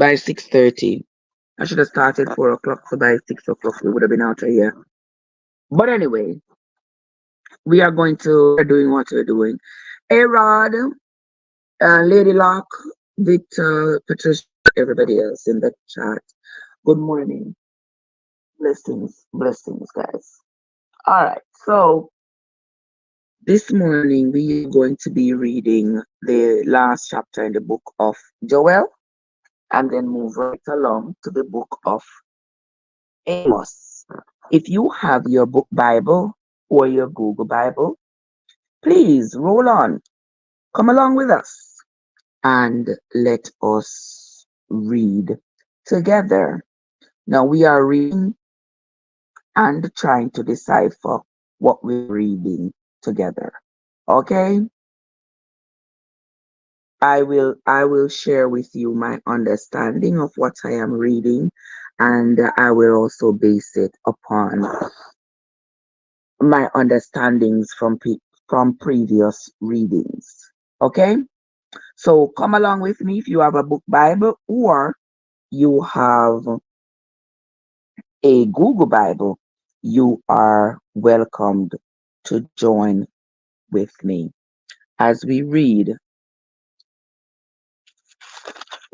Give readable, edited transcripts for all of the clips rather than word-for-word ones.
by 6:30. I should have started 4 o'clock, so by 6 o'clock we would have been out of here. But anyway, we're doing what we're doing. Hey Rod, Lady Locke, Victor, Patricia, everybody else in the chat. Good morning. Blessings, blessings, guys. All right, so this morning we are going to be reading the last chapter in the book of Joel and then move right along to the book of Amos. If you have your book Bible or your Google Bible, please roll on, come along with us, and let us read together. Now we are reading and trying to decipher what we're reading together. Okay? I will share with you my understanding of what I am reading, and I will also base it upon my understandings from previous readings. Okay? So come along with me if you have a book Bible or you have a Google Bible. You are welcomed to join with me as we read.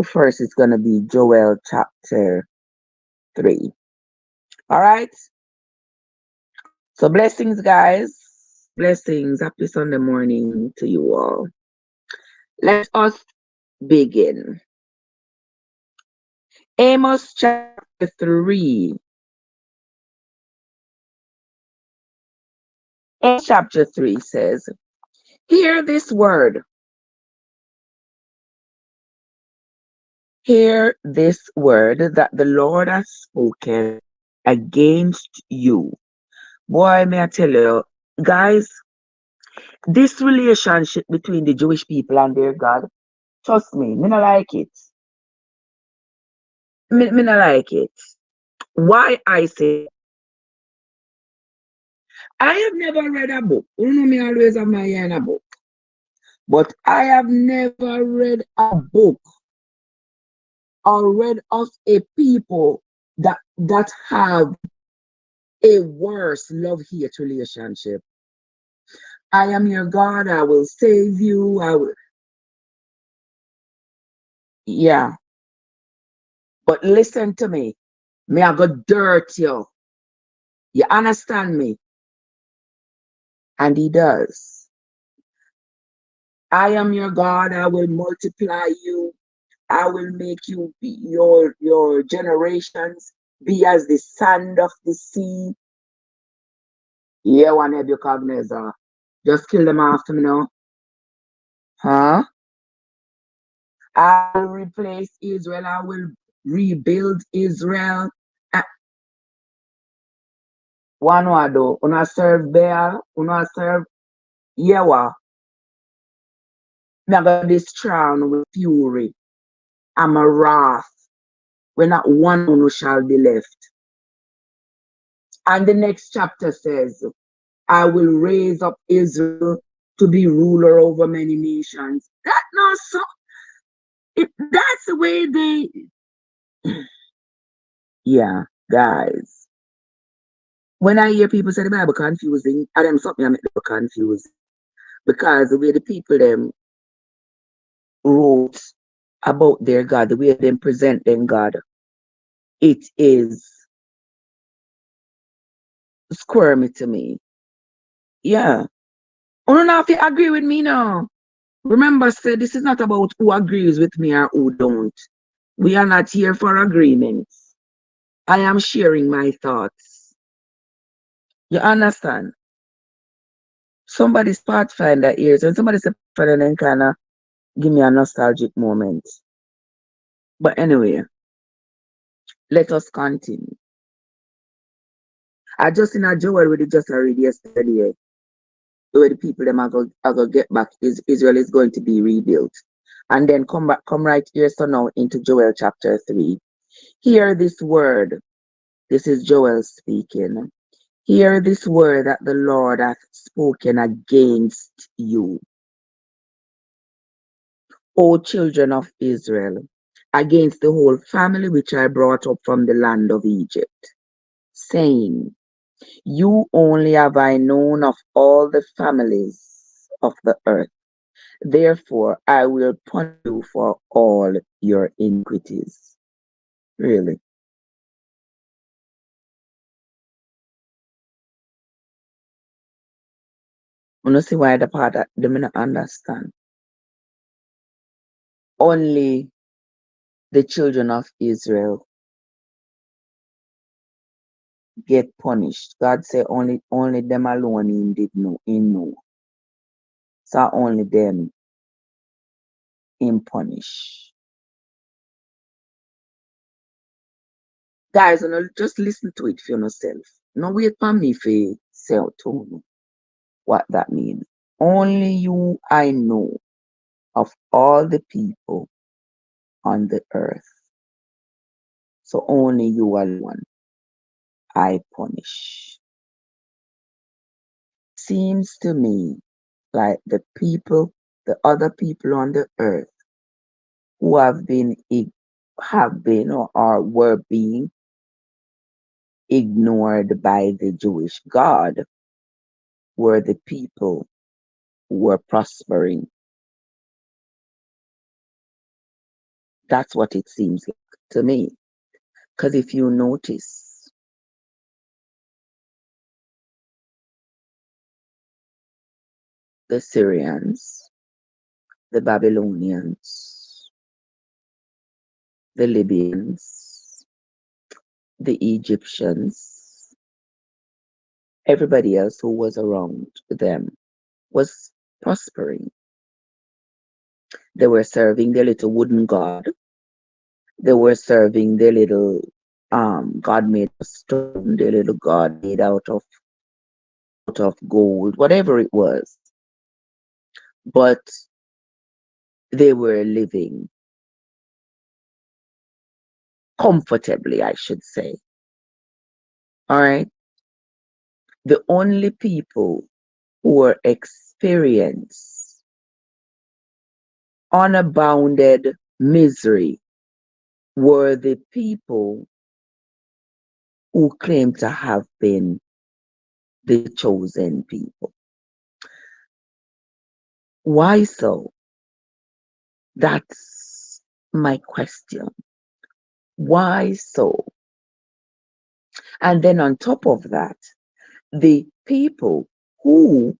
First, it's going to be Joel chapter 3. All right. So blessings, guys. Blessings. Happy Sunday morning to you all. Let us begin. Amos chapter 3. Amos chapter 3 says, Hear this word. Hear this word that the Lord has spoken against you. Boy, may I tell you, guys, this relationship between the Jewish people and their God, trust me not like it. Me not like it. Why I say, I have never read a book. You know me always have my ear in a book. But I have never read a book or read of a people that have a worse love-hate relationship. I am your God, I will save you. Yeah. But listen to me. Me I go dirt you. You understand me? And he does. I am your God, I will multiply you. I will make you be your generations be as the sand of the sea. Yeah, one Nebuchadnezzar. Just kill them after me now. Huh? I will replace Israel. I will rebuild Israel. One what do? Una serve Baal, una serve Yewa. Me go destroy with fury. I'm a wrath. When not one who shall be left. And the next chapter says, I will raise up Israel to be ruler over many nations. That no so that's the way they yeah, guys. When I hear people say the Bible confusing, I them something I make them confused. Because the way the people them wrote about their God, the way they present them God, it is squirmy to me. Yeah. I don't know if you agree with me now. Remember, say this is not about who agrees with me or who don't. We are not here for agreements. I am sharing my thoughts. You understand? Somebody's Pathfinder ears, and somebody's Pathfinder then kind of give me a nostalgic moment. But anyway, let us continue. I just in a Joel with it just already yesterday. The way the people them are going get back is Israel is going to be rebuilt. And then come right here so now into Joel chapter 3. Hear this word. This is Joel speaking. Hear this word that the Lord hath spoken against you, O children of Israel. against the whole family which I brought up from the land of Egypt, saying, You only have I known of all the families of the earth. Therefore, I will punish you for all your iniquities. Really. You know, see why the part that they may not understand. Only the children of Israel get punished. God said only them alone in did know in know. So only them in punish. Guys, you know, just listen to it for yourself. No wait for me for say to me what that means. Only you I know of all the people on the earth. So only you alone I punish. Seems to me like the other people on the earth who have been or were being ignored by the Jewish God were the people who were prospering. That's what it seems like to me. Because if you notice, the Syrians, the Babylonians, the Libyans, the Egyptians, everybody else who was around them was prospering. They were serving their little wooden god. They were serving their little god made of stone, their little god made out of gold, whatever it was. But they were living comfortably, I should say. All right. The only people who were experienced unbounded misery were the people who claimed to have been the chosen people. Why so? That's my question. Why so? And then on top of that, the people who,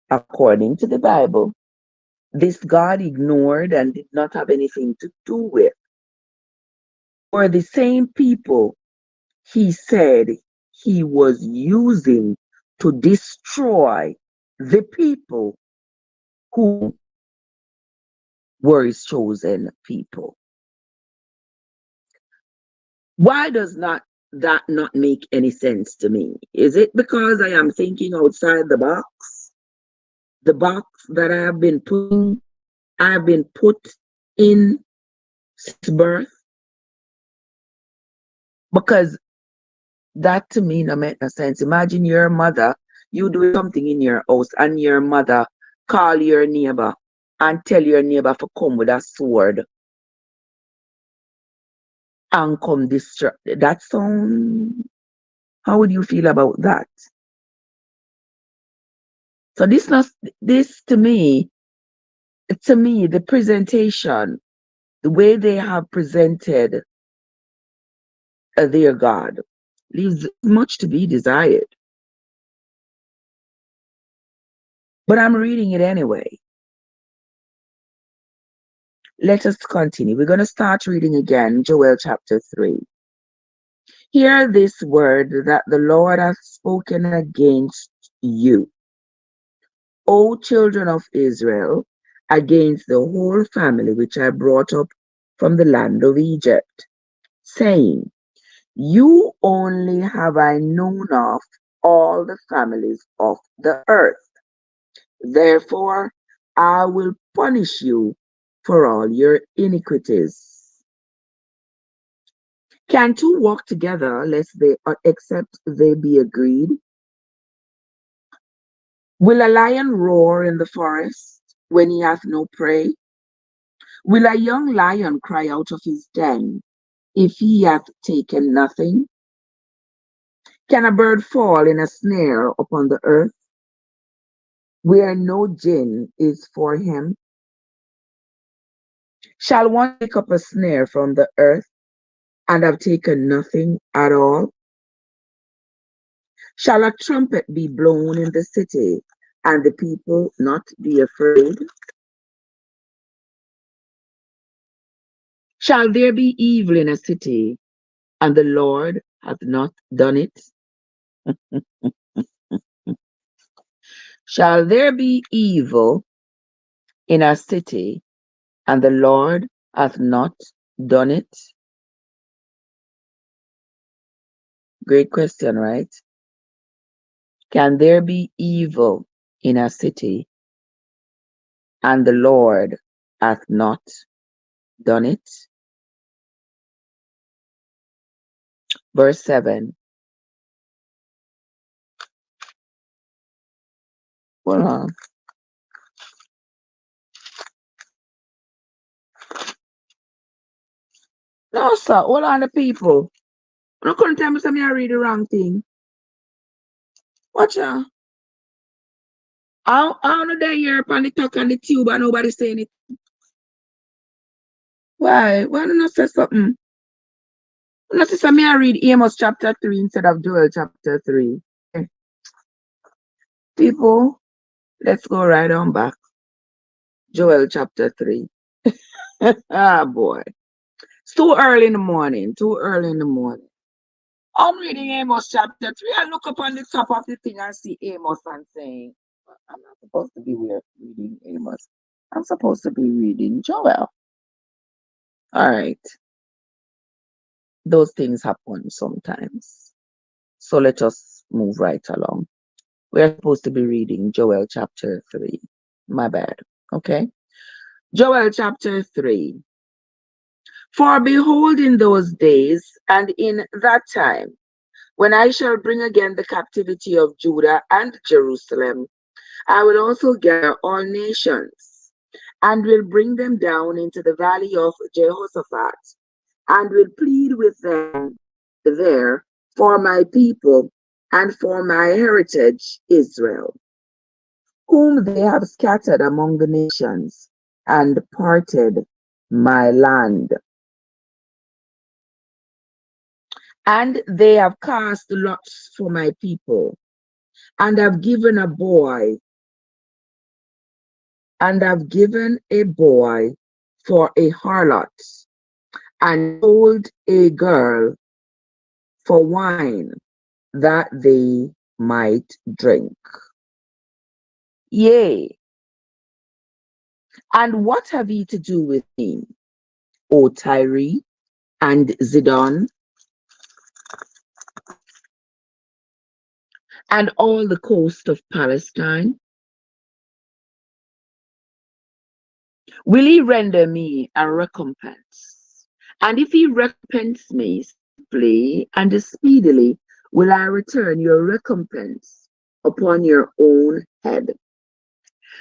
according to the Bible, this God ignored and did not have anything to do with were the same people he said he was using to destroy the people who were his chosen people. Why does not that not make any sense to me? Is it because I am thinking outside the box? The box that I have been put in since birth? Because that to me no make no sense. Imagine your mother, you do something in your house and your mother call your neighbor and tell your neighbor to come with a sword and come destroy. That sound, how would you feel about that? So this to me, the presentation, the way they have presented their God leaves much to be desired. But I'm reading it anyway. Let us continue. We're going to start reading again, Joel chapter 3. Hear this word that the Lord hath spoken against you, O children of Israel, against the whole family which I brought up from the land of Egypt, saying, You only have I known of all the families of the earth. Therefore, I will punish you for all your iniquities. Can two walk together lest they except they be agreed? Will a lion roar in the forest when he hath no prey? Will a young lion cry out of his den if he hath taken nothing? Can a bird fall in a snare upon the earth, where no gin is for him? Shall one take up a snare from the earth and have taken nothing at all? Shall a trumpet be blown in the city, and the people not be afraid? Shall there be evil in a city, and the Lord hath not done it? Shall there be evil in a city, and the Lord hath not done it? Great question, right? Can there be evil in a city, and the Lord hath not done it? Verse 7. Hold on. No, sir. Hold on, the people. You couldn't tell me something I read the wrong thing. Watch out. I don't know that you're up on the talk on the tube and nobody saying it. Why? Why don't you say something? Notice me I read Amos chapter 3 instead of Joel chapter 3. Eh, people, let's go right on back. Joel chapter 3. Ah, boy. It's too early in the morning. Too early in the morning. I'm reading Amos chapter 3. I look up on the top of the thing and see Amos and saying, I'm not supposed to be reading Amos. I'm supposed to be reading Joel. All right. Those things happen sometimes. So let us move right along. We're supposed to be reading Joel chapter 3. My bad. Okay. Joel chapter 3. For behold, in those days and in that time, when I shall bring again the captivity of Judah and Jerusalem, I will also gather all nations, and will bring them down into the valley of Jehoshaphat, and will plead with them there for my people and for my heritage Israel, whom they have scattered among the nations and parted my land. And they have cast lots for my people, and have given a boy for a harlot, and sold a girl for wine that they might drink. Yea, and what have ye to do with me, O Tyre and Zidon, and all the coast of Palestine? Will he render me a recompense? And if he recompense me swiftly and speedily, will I return your recompense upon your own head.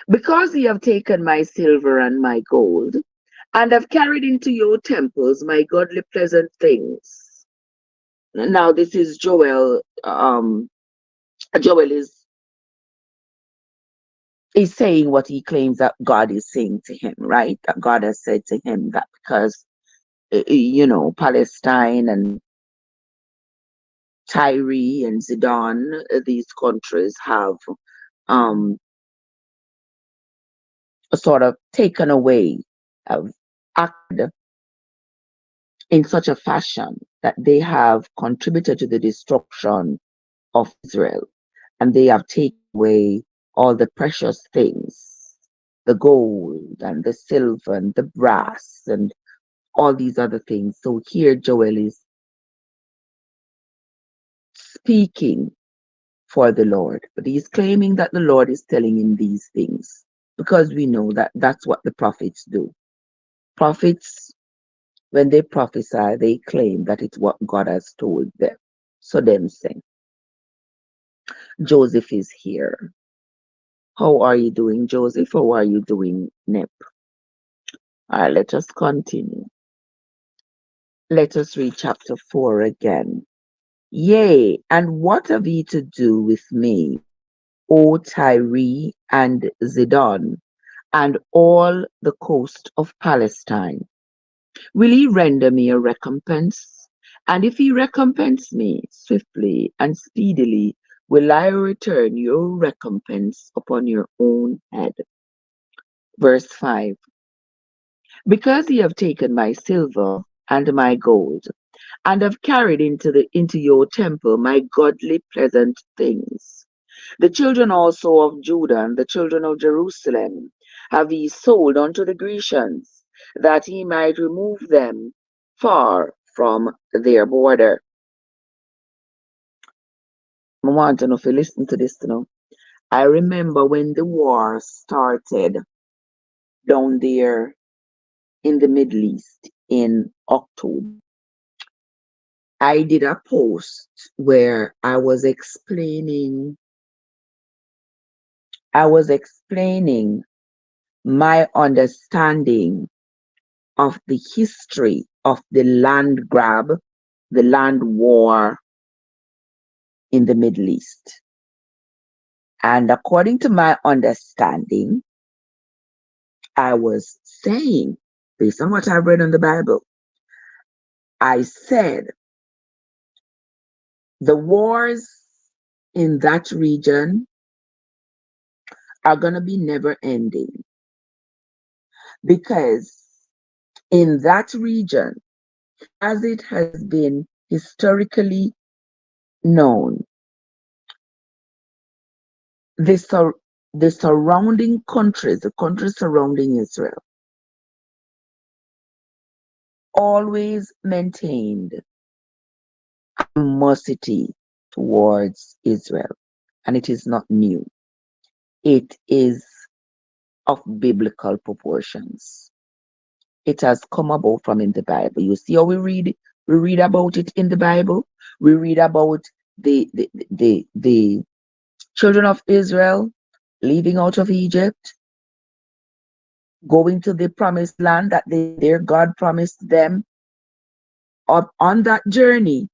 Because ye have taken my silver and my gold, and have carried into your temples my godly pleasant things. Now this is Joel. Joel is saying what he claims that God is saying to him, right? That God has said to him that because Palestine and Tyre and Zidon, these countries have um sort of taken away, have acted in such a fashion that they have contributed to the destruction of Israel, and they have taken away all the precious things, the gold and the silver and the brass and all these other things. So here Joel is speaking for the Lord, but he's claiming that the Lord is telling him these things because we know that that's what the prophets do. Prophets, when they prophesy, they claim that it's what God has told them. So them say, Joseph is here. How are you doing, Joseph? How are you doing, Nep? All right, let us continue. Let us read chapter 4 again. Yea, and what have ye to do with me, O Tyre and Zidon, and all the coast of Palestine? Will ye render me a recompense? And if ye recompense me swiftly and speedily, will I return your recompense upon your own head. Verse 5. Because ye have taken my silver and my gold, and have carried into your temple my godly pleasant things. The children also of Judah and the children of Jerusalem have ye sold unto the Grecians, that he might remove them far from their border. I want to know if you listen to this, I remember when the war started down there in the Middle East in October. I did a post where I was explaining my understanding of the history of the land grab, the land war in the Middle East. And according to my understanding, I was saying, based on what I've read in the Bible, I said the wars in that region are going to be never ending because in that region, as it has been historically known, the, sur- the surrounding countries, the countries surrounding Israel, always maintained animosity towards Israel. And it is not new. It is of biblical proportions. It has come about from in the Bible. You see how we read about it in the Bible. We read about the children of Israel leaving out of Egypt, going to the promised land that their God promised them. Up on that journey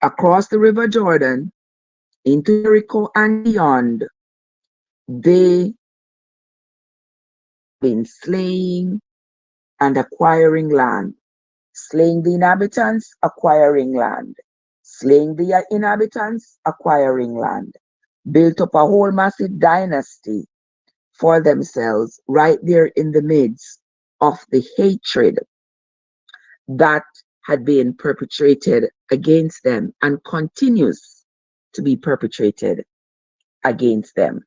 across the River Jordan into Jericho and beyond, they been slaying and acquiring land, slaying the inhabitants, acquiring land, slaying the inhabitants, acquiring land, built up a whole massive dynasty for themselves right there in the midst of the hatred that had been perpetrated against them and continues to be perpetrated against them.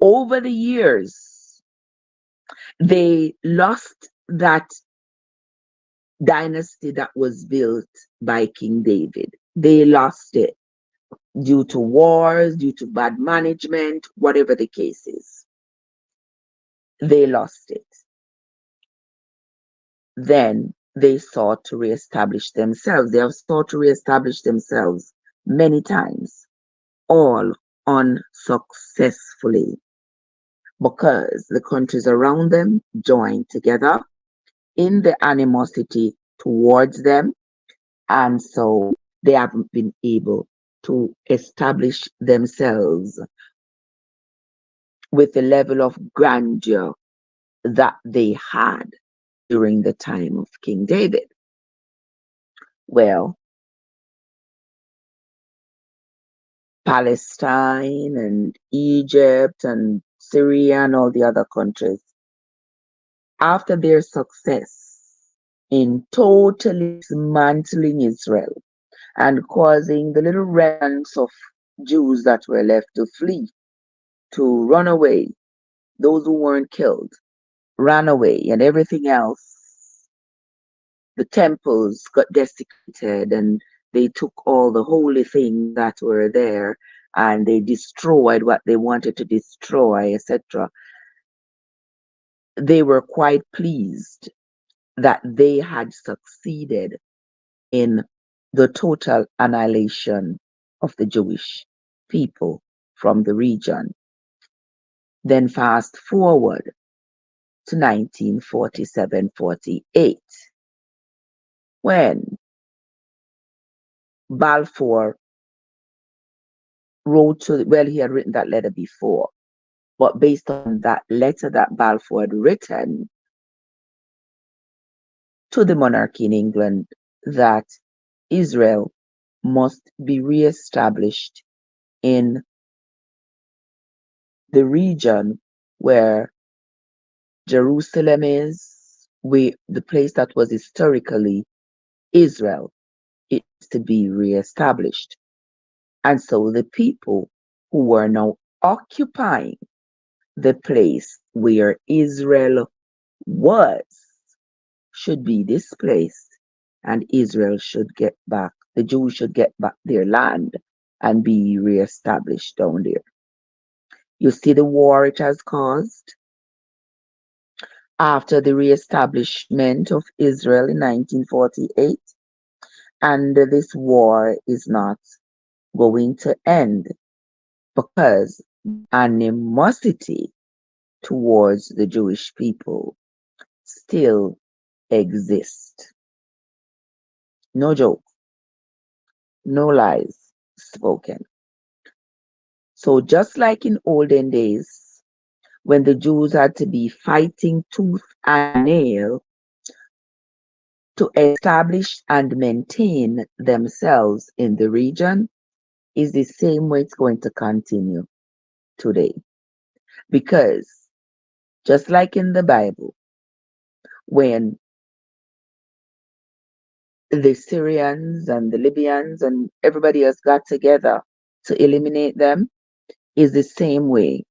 Over the years, they lost that dynasty that was built by King David. They lost it due to wars, due to bad management, whatever the case is. They lost it. Then they sought to reestablish themselves. They have sought to reestablish themselves many times, all unsuccessfully, because the countries around them joined together in the animosity towards them, and so they haven't been able to establish themselves with the level of grandeur that they had during the time of King David. Well, Palestine and Egypt and Syria and all the other countries, after their success in totally dismantling Israel and causing the little remnants of Jews that were left to flee, to run away, those who weren't killed ran away, and everything else, the temples got desecrated and they took all the holy things that were there and they destroyed what they wanted to destroy, etc. They were quite pleased that they had succeeded in the total annihilation of the Jewish people from the region. Then fast forward to 1947-48 when Balfour wrote to, well, he had written that letter before, but based on that letter that Balfour had written to the monarchy in England, that Israel must be reestablished in the region where Jerusalem is, the place that was historically Israel, it needs to be reestablished. And so the people who were now occupying the place where Israel was should be displaced, and Israel should get back, the Jews should get back their land and be reestablished down there. You see the war it has caused after the reestablishment of Israel in 1948, and this war is not going to end because the animosity towards the Jewish people still exists. No joke, no lies spoken. So just like in olden days, when the Jews had to be fighting tooth and nail to establish and maintain themselves in the region, is the same way it's going to continue today. Because just like in the Bible, when the Syrians and the Libyans and everybody else got together to eliminate them, is the same way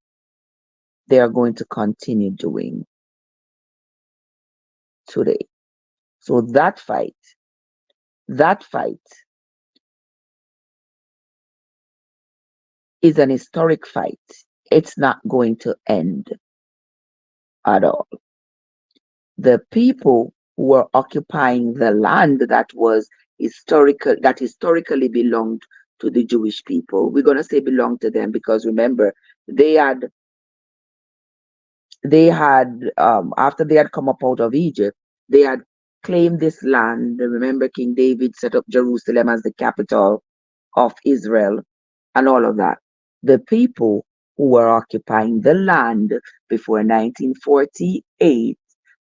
they are going to continue doing today. So that fight is an historic fight. It's not going to end at all. The people who were occupying the land that historically belonged to the Jewish people, we're gonna say belonged to them because remember they had after they had come up out of Egypt, they had claimed this land. Remember, King David set up Jerusalem as the capital of Israel and all of that. The people who were occupying the land before 1948,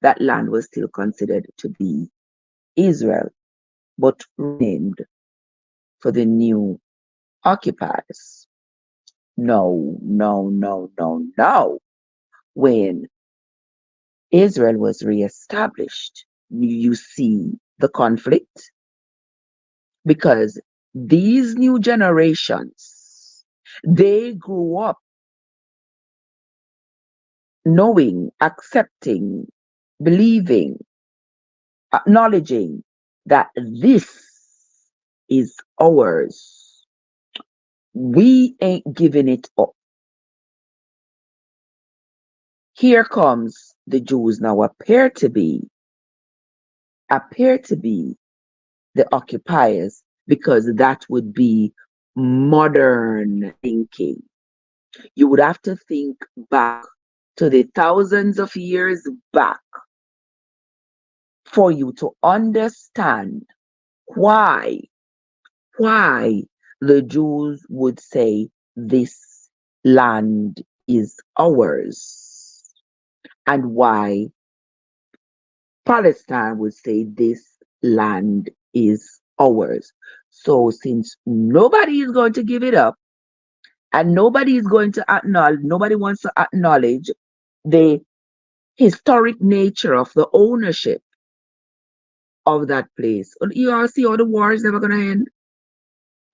that land was still considered to be Israel, but renamed for the new occupiers. No, no, no, no, no. When Israel was reestablished, you see the conflict because these new generations, they grew up knowing, accepting, believing, acknowledging that this is ours. We ain't giving it up. Here comes the Jews now appear to be the occupiers because that would be modern thinking. You would have to think back to the thousands of years back for you to understand why why the Jews would say this land is ours and why Palestine would say this land is ours. So since nobody is going to give it up and nobody wants to acknowledge the historic nature of the ownership of that place. You all see how the war is never going to end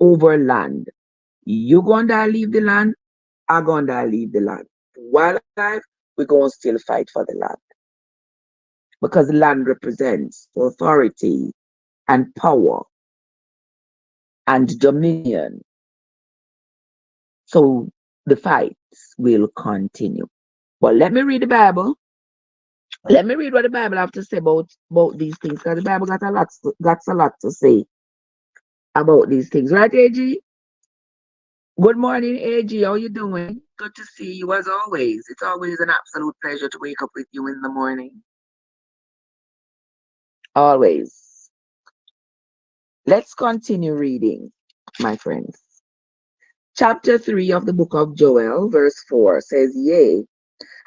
over land. You gonna leave the land, I gonna leave the land. While alive, we're gonna still fight for the land because the land represents authority and power and dominion. So the fights will continue. But let me read the Bible. Let me read what the Bible have to say about these things because the Bible got a lot to say about these things, right, AG? Good morning, AG. How you doing? Good to see you as always. It's always an absolute pleasure to wake up with you in the morning. Always. Let's continue reading, my friends. Chapter 3 of the book of Joel, verse 4 says, Yea,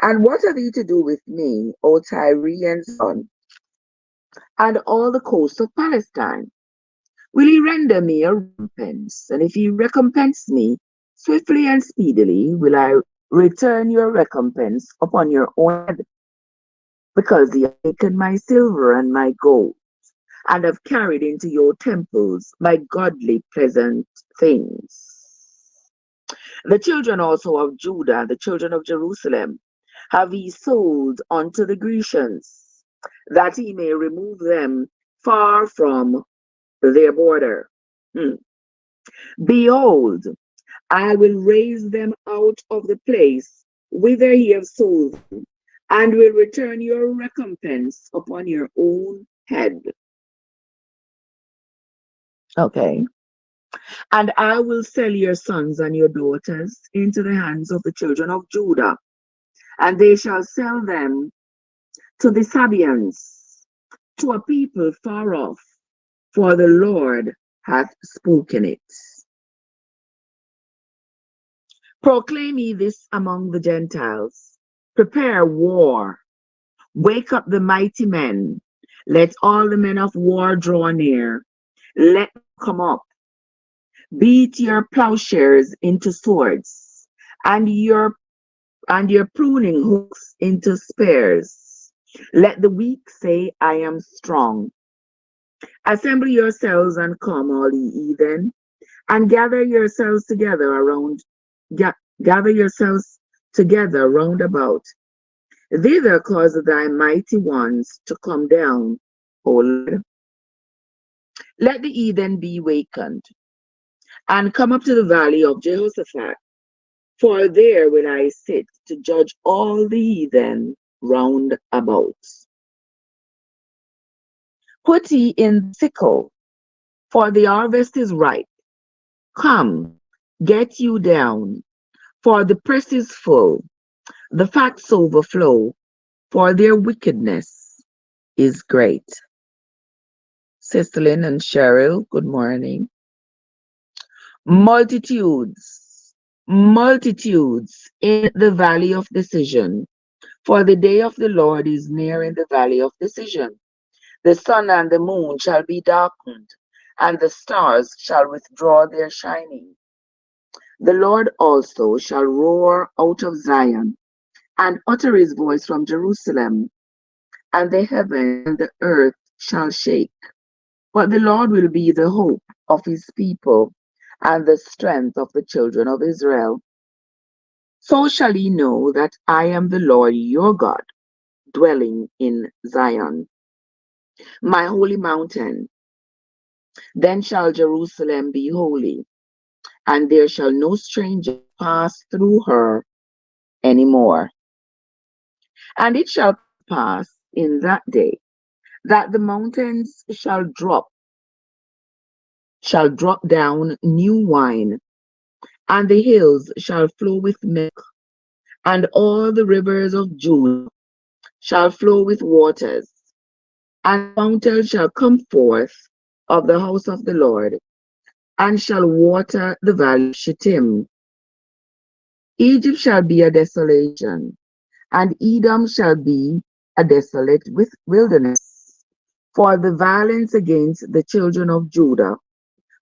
and what have ye to do with me, O Tyre and Zidon, and all the coast of Palestine? Will ye render me a recompense? And if ye recompense me swiftly and speedily, will I return your recompense upon your own head, because ye have taken my silver and my gold, and have carried into your temples my godly pleasant things. The children also of Judah, the children of Jerusalem, have ye sold unto the Grecians, that he may remove them far from their border. Hmm. Behold, I will raise them out of the place whither ye have sold them, and will return your recompense upon your own head. Okay. And I will sell your sons and your daughters into the hands of the children of Judah, and they shall sell them to the Sabaeans, to a people far off, for the Lord hath spoken it. Proclaim ye this among the Gentiles. Prepare war. Wake up the mighty men. Let all the men of war draw near. Let them come up. Beat your plowshares into swords, and your pruning hooks into spears. Let the weak say, I am strong. Assemble yourselves and come, all ye heathen, and gather yourselves together around, gather yourselves together round about. Thither cause thy mighty ones to come down, O Lord. Let the heathen be wakened, and come up to the valley of Jehoshaphat, for there will I sit to judge all the heathen round about. Put ye in the sickle, for the harvest is ripe. Come, get you down, for the press is full, the fats overflow, for their wickedness is great. Cicely and Cheryl, good morning. Multitudes, multitudes in the valley of decision, for the day of the Lord is near in the valley of decision. The sun and the moon shall be darkened, and the stars shall withdraw their shining. The Lord also shall roar out of Zion, and utter his voice from Jerusalem, and the heaven and the earth shall shake. But the Lord will be the hope of his people, and the strength of the children of Israel. So shall ye know that I am the Lord your God, dwelling in Zion, my holy mountain. Then shall Jerusalem be holy, and there shall no stranger pass through her any more. And it shall pass in that day that the mountains shall drop down new wine, and the hills shall flow with milk, and all the rivers of Judah shall flow with waters, and the fountain shall come forth of the house of the Lord, and shall water the valley of Shittim. Egypt shall be a desolation, and Edom shall be a desolate wilderness, for the violence against the children of Judah,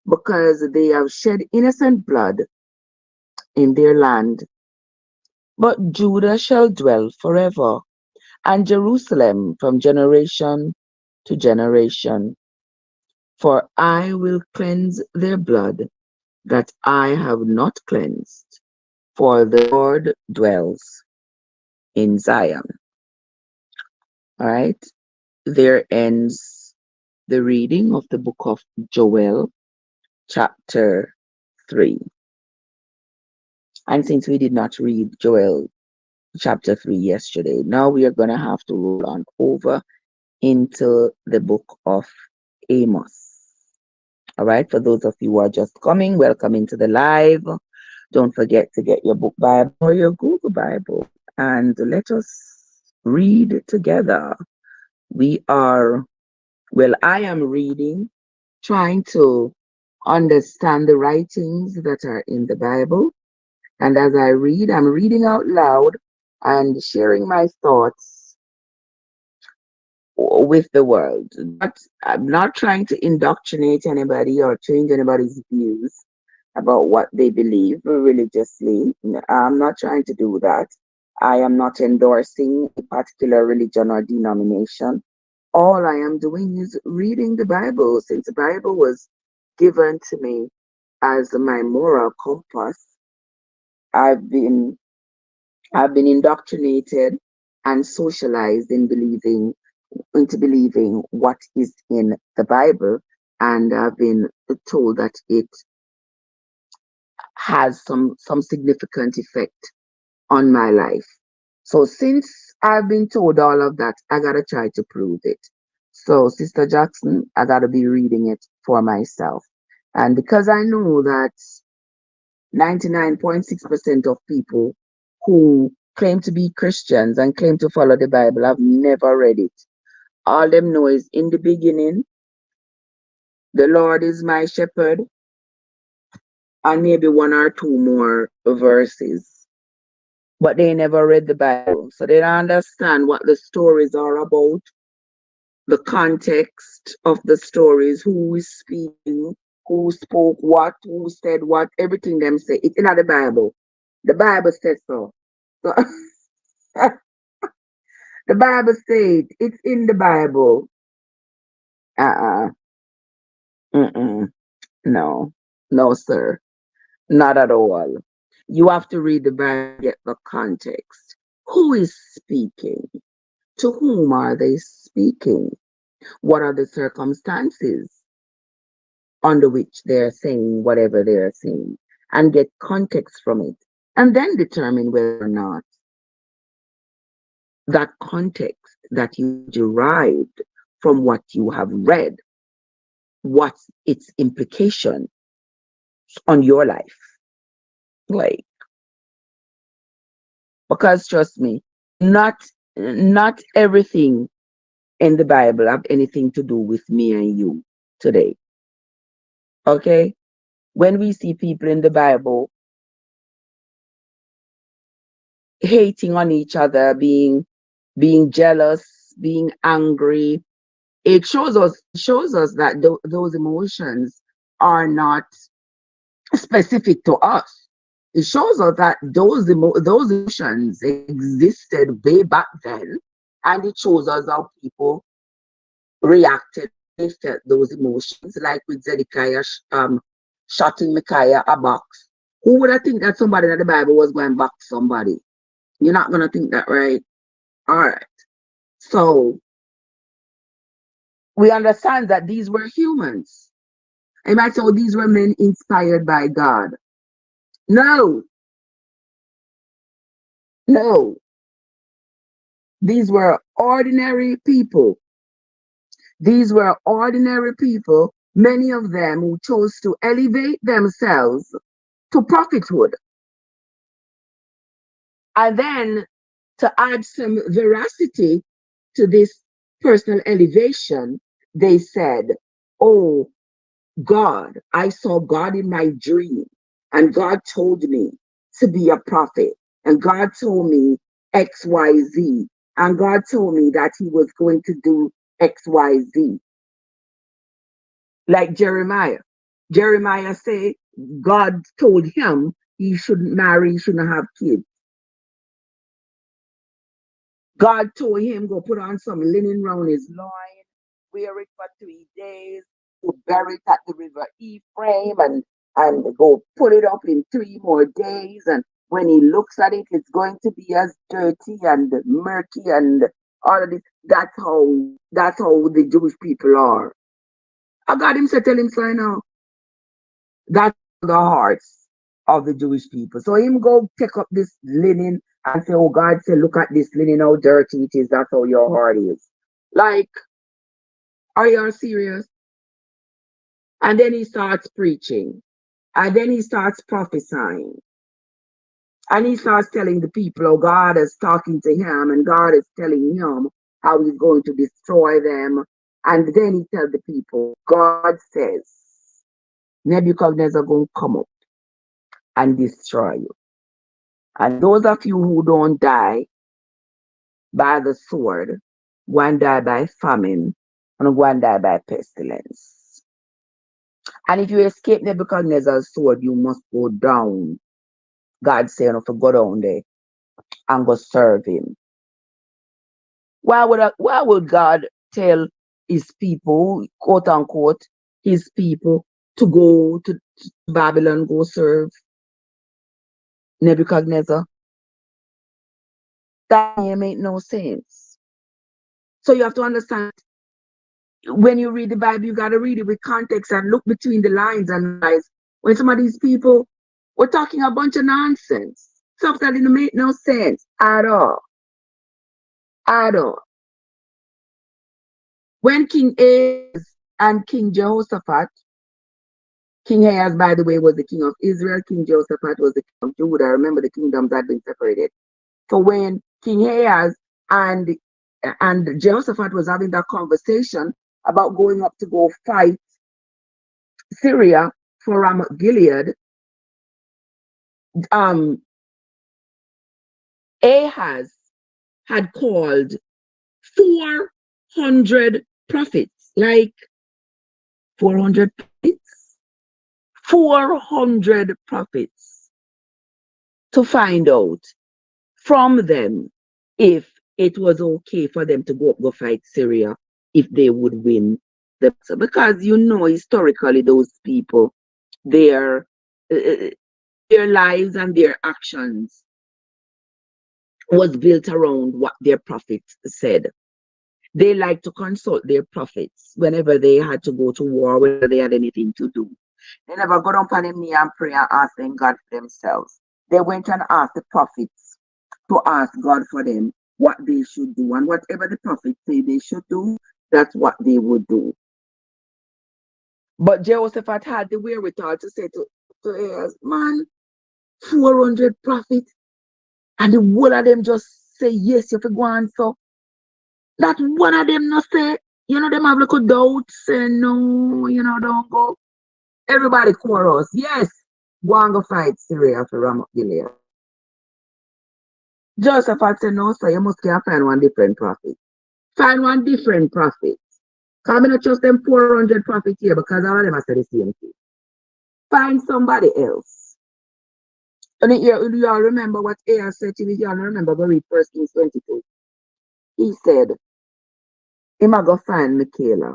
because they have shed innocent blood in their land. But Judah shall dwell forever, and Jerusalem from generation to generation. For I will cleanse their blood that I have not cleansed, for the Lord dwells in Zion. All right, there ends the reading of the book of Joel, chapter 3. And since we did not read Joel chapter 3 yesterday, now we are going to have to roll on over into the book of Amos. All right, for those of you who are just coming, welcome into the live. Don't forget to get your book Bible or your Google Bible and let us read together. We are, well, I am reading, trying to understand the writings that are in the Bible. And as I read, I'm reading out loud and sharing my thoughts with the world. But I'm not trying to indoctrinate anybody or change anybody's views about what they believe religiously. I'm not trying to do that. I am not endorsing a particular religion or denomination. All I am doing is reading the Bible. Since the Bible was given to me as my moral compass, I've been I've been indoctrinated and socialized into believing what is in the Bible, and I've been told that it has some significant effect on my life. So since I've been told all of that, I gotta try to prove it. So Sister Jackson, I gotta be reading it for myself. And because I know that 99.6% of people who claim to be Christians and claim to follow the Bible have never read it. All them know is in the beginning, the Lord is my shepherd, and maybe one or two more verses. But they never read the Bible. So they don't understand what the stories are about, the context of the stories, who is speaking, who spoke what, who said what, everything them say. It's in the Bible. The Bible says so. So the Bible says it's in the Bible. Uh-uh. Mm-mm. No. No, sir. Not at all. You have to read the Bible to get the context. Who is speaking? To whom are they speaking? What are the circumstances under which they're saying whatever they're saying? And get context from it. And then determine whether or not that context that you derived from what you have read, what's its implication on your life. Like, because trust me, not not everything in the Bible have anything to do with me and you today. Okay? When we see people in the Bible hating on each other, being jealous, being angry, it shows us that those emotions are not specific to us. It shows us that those emotions existed way back then, and it shows us how people reacted when they felt those emotions, like with Zedekiah shotting Micaiah a box. Who would have think that somebody in the Bible was going to box somebody? You're not going to think that, right? All right. So we understand that these were humans. And might say, oh, these were men inspired by God. No, no. These were ordinary people. These were ordinary people, many of them who chose to elevate themselves to prophethood. And then to add some veracity to this personal elevation, they said, oh, God, I saw God in my dream, and God told me to be a prophet, and God told me XYZ, and God told me that He was going to do XYZ. Like Jeremiah. Jeremiah said God told him he shouldn't marry, he shouldn't have kids. God told him go put on some linen round his loin, wear it for 3 days, to bury it at the river Ephraim, and go put it up in 3 more days. And when he looks at it, it's going to be as dirty and murky and all of this. That's how the Jewish people are. I got him to tell him so now. That's the hearts of the Jewish people. So him go take up this linen and say, oh God, say, look at this linen, how dirty it is. That's how your heart is. Like, are you serious? And then he starts preaching. And then he starts prophesying. And he starts telling the people how God is talking to him and God is telling him how he's going to destroy them. And then he tells the people, God says, Nebuchadnezzar going to come up and destroy you. And those of you who don't die by the sword, go and die by famine, and go and die by pestilence. And if you escape Nebuchadnezzar's sword, you must go down. God said, to go down there and go serve him. Why would God tell his people, quote unquote, his people, to go to Babylon, go serve Nebuchadnezzar? That make no sense. So you have to understand, when you read the Bible, you got to read it with context and look between the lines and realize when some of these people were talking a bunch of nonsense, stuff that didn't make no sense at all. At all. When King Ahaz and King Jehoshaphat, King Ahaz, by the way, was the king of Israel, King Jehoshaphat was the king of Judah. Remember, the kingdoms had been separated. So when King Ahaz and Jehoshaphat was having that conversation about going up to go fight Syria for Ramoth Gilead, um, Ahaz had called 400 prophets, like 400 prophets, 400 prophets, to find out from them if it was okay for them to go fight Syria, if they would win the battle. Because historically those people, their their lives and their actions was built around what their prophets said. They like to consult their prophets whenever they had to go to war, whenever they had anything to do. They never got up on their knee and pray and ask them God for themselves. They went and asked the prophets to ask God for them what they should do. And whatever the prophets say they should do, that's what they would do. But Jehoshaphat had the wherewithal to say to Ahaz, man, 400 prophets, and the whole of them just say yes, you have to go on. So that one of them not say, them have little doubts, say no, don't go. Everybody chorus, yes, go and go fight Syria for Ramoth Gilead. Joseph had said, no, sir, you must go find one different prophet. Find one different prophet. Because I'm not trust them 400 prophets here because all of them are said the same thing. Find somebody else. And you all remember what Ahaz said to me, you all remember, go read 1 Kings 22. He said, he might go find Micaiah.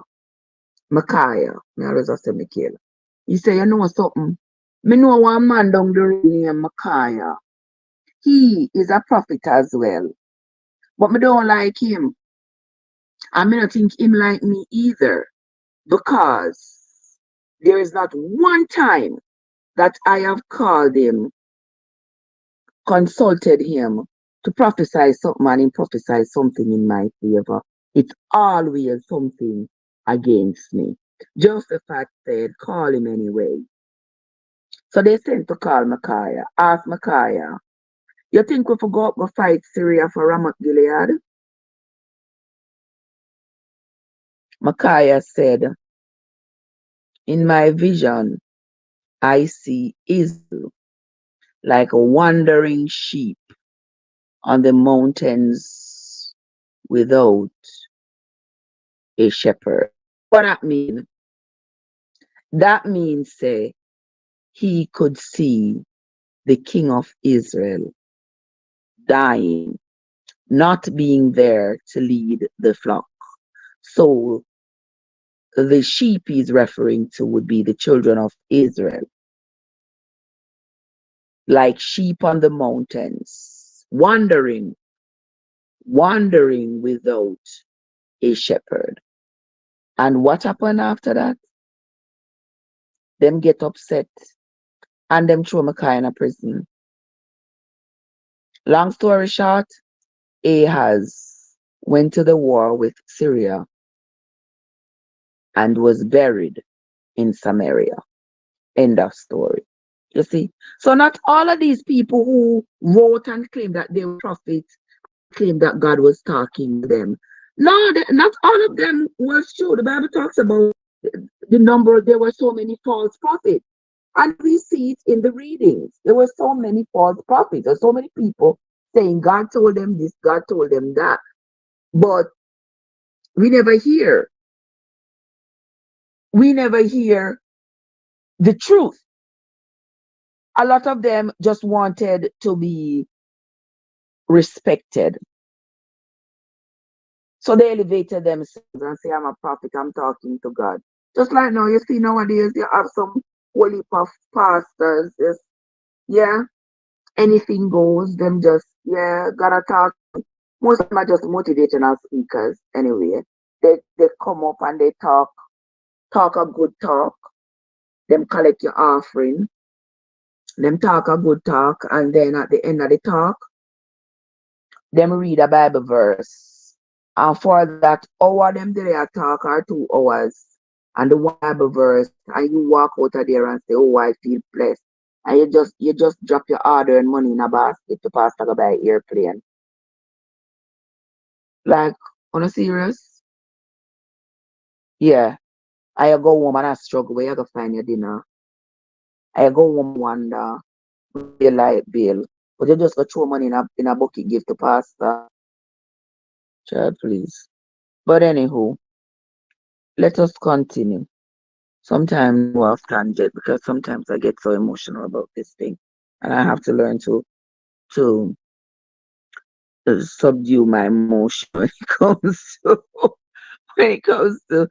I always say Michaela. He said, you know something? Me know one man down the road named Micaiah. He is a prophet as well. But me don't like him. I may not think him like me either. Because there is not one time that I have called him, consulted him to prophesy something and he prophesied something in my favor. It's always something against me. Josephat said, call him anyway. So they sent to call Micaiah. Ask Micaiah, you think we forgot go fight Syria for Ramoth Gilead? Micaiah said, in my vision, I see Israel like a wandering sheep on the mountains without a shepherd. What that mean? That means, say, he could see the king of Israel dying, not being there to lead the flock. So the sheep he's referring to would be the children of Israel, like sheep on the mountains, wandering without a shepherd. And what happened after that? Them get upset and them throw Micaiah in a prison. Long story short, Ahaz went to the war with Syria and was buried in Samaria. End of story. You see? So not all of these people who wrote and claimed that they were prophets claimed that God was talking to them. No, not all of them was true. The Bible talks about the number, there were so many false prophets. And we see it in the readings. There were so many false prophets. There's so many people saying God told them this, God told them that. But we never hear, we never hear the truth. A lot of them just wanted to be respected. So they elevated themselves and say, I'm a prophet, I'm talking to God. Just like now, you see nowadays, you have some holy pastors, just, yeah, anything goes, them just, yeah, gotta talk. Most of them are just motivational speakers anyway. They come up and they talk a good talk, them collect your offering, them talk a good talk, and then at the end of the talk, them read a Bible verse. And for that hour them there talk or 2 hours and the one Bible verse and you walk out of there and say, oh, I feel blessed. And you just drop your order and money in a basket to pastor go buy airplane. Like, on a serious? Yeah. I go home and I struggle where you go find your dinner. I go home wonder your light bill. But you just go throw money in a bucket give to pastor. Child, please. But anywho, let us continue. Sometimes I go off tangent because sometimes I get so emotional about this thing, and I have to learn to subdue my emotion when it comes to when it comes to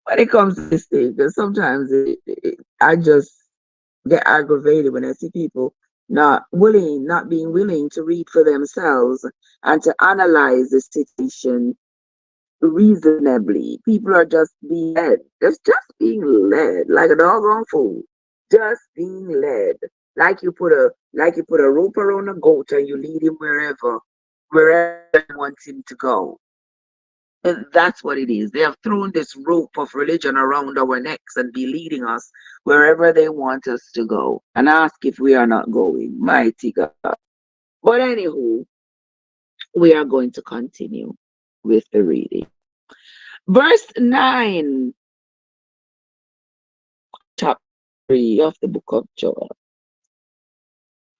when it comes to this thing. Because sometimes I just get aggravated when I see people not being willing to read for themselves and to analyze the situation reasonably. People are just being led. Just being led like a doggone fool. Just being led. Like you put a rope around a goat and you lead him wherever you want him to go. And that's what it is. They have thrown this rope of religion around our necks and be leading us wherever they want us to go and ask if we are not going. Mighty God. But anywho, we are going to continue with the reading. Verse 9, chapter 3 of the book of Joel.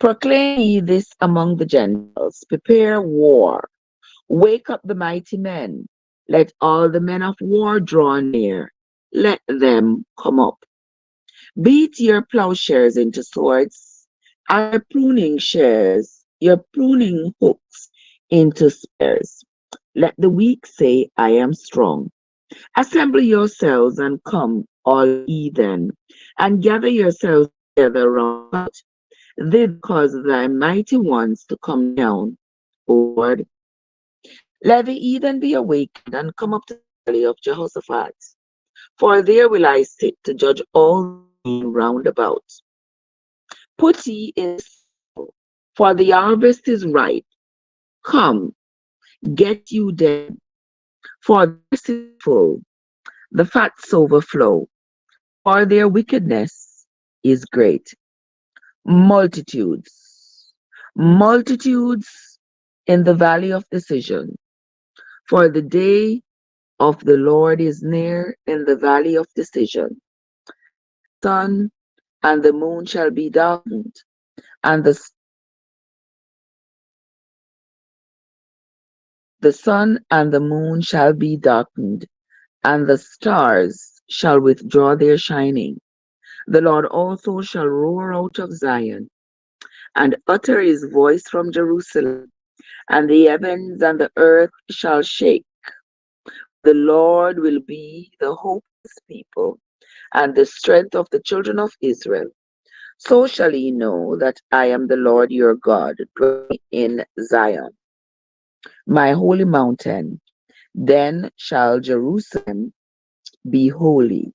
Proclaim ye this among the Gentiles, prepare war, wake up the mighty men, let all the men of war draw near, let them come up. Beat your plowshares into swords, and your pruning hooks into spears. Let the weak say, I am strong. Assemble yourselves and come, all heathen, and gather yourselves together round about. This cause thy mighty ones to come down, O Lord. Let the heathen be awakened and come up to the valley of Jehoshaphat. For there will I sit to judge all the land round about. Put ye in the sickle, for the harvest is ripe. Come, get you them, for the earth is full, the fats overflow, for their wickedness is great. Multitudes, multitudes in the valley of decision, for the day of the Lord is near in the valley of decision. The sun and the moon shall be darkened, and the sun and the moon shall be darkened, and the stars shall withdraw their shining. The Lord also shall roar out of Zion, and utter his voice from Jerusalem, and the heavens and the earth shall shake. The Lord will be the hope of his people, and the strength of the children of Israel. So shall ye know that I am the Lord your God, dwelling in Zion, my holy mountain. Then shall Jerusalem be holy,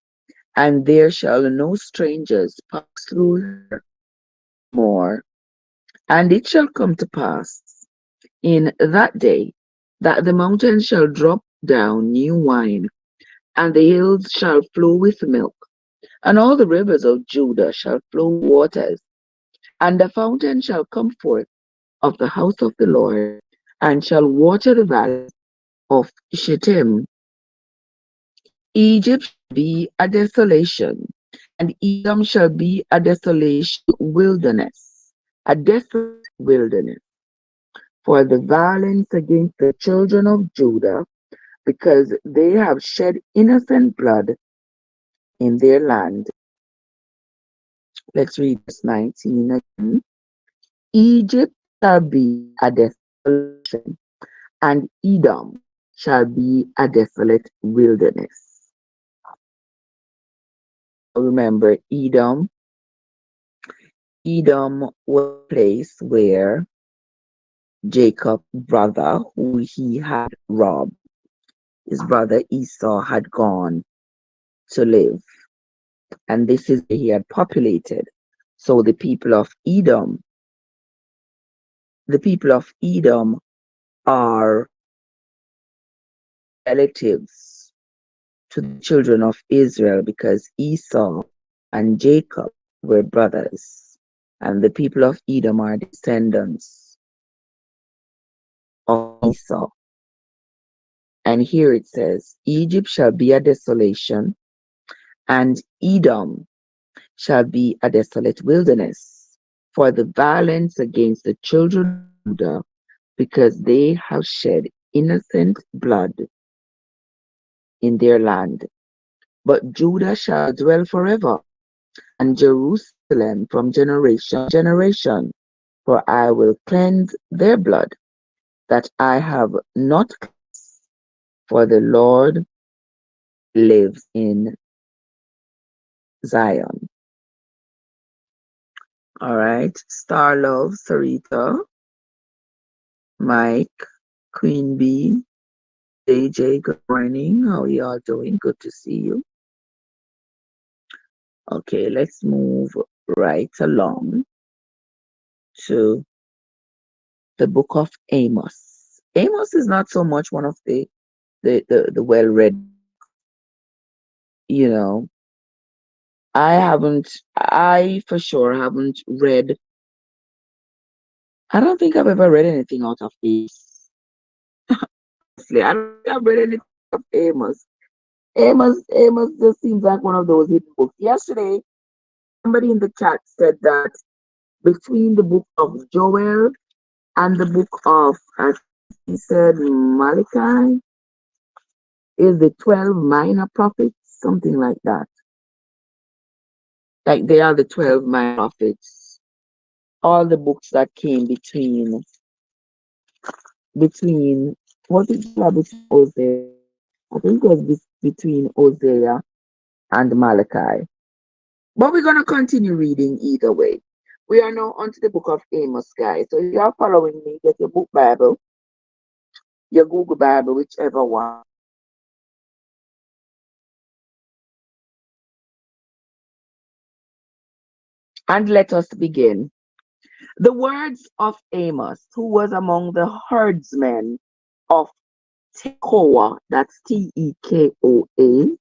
and there shall no strangers pass through her more. And it shall come to pass in that day that the mountains shall drop down new wine, and the hills shall flow with milk, and all the rivers of Judah shall flow waters. And the fountain shall come forth of the house of the Lord, and shall water the valley of Shittim. Egypt shall be a desolation, and Edom shall be a desolation wilderness, a desolate wilderness, for the violence against the children of Judah, because they have shed innocent blood in their land. Let's read verse 19 again. Egypt shall be a desolation, and Edom shall be a desolate wilderness. Remember, Edom was a place where Jacob's brother, who he had robbed, his brother Esau had gone to live. And this is where he had populated. So the people of Edom are relatives to the children of Israel because Esau and Jacob were brothers. And the people of Edom are descendants of Esau. And here it says, Egypt shall be a desolation, and Edom shall be a desolate wilderness for the violence against the children of Judah, because they have shed innocent blood in their land. But Judah shall dwell forever, and Jerusalem from generation to generation, for I will cleanse their blood that I have not cleansed, for the Lord lives in Zion. All right, Star Love, Sarita, Mike, Queen Bee, AJ, good morning. How are y'all doing? Good to see you. Okay, let's move right along to the book of Amos. Amos is not so much one of the well-read, you know. I for sure haven't read, I don't think I've ever read anything out of Amos. Honestly, I don't think I've read anything of Amos. Amos just seems like one of those hidden books. Yesterday, somebody in the chat said that between the book of Joel and the book of, as he said, Malachi, is the 12 minor prophets, something like that. Like they are the 12 minor prophets. All the books that came between what is that between Hosea? I think it was between Hosea and Malachi. But we're gonna continue reading either way. We are now onto the book of Amos, guys. So if you are following me, get your book Bible, your Google Bible, whichever one. And let us begin. The words of Amos, who was among the herdsmen of Tekoa, that's Tekoa,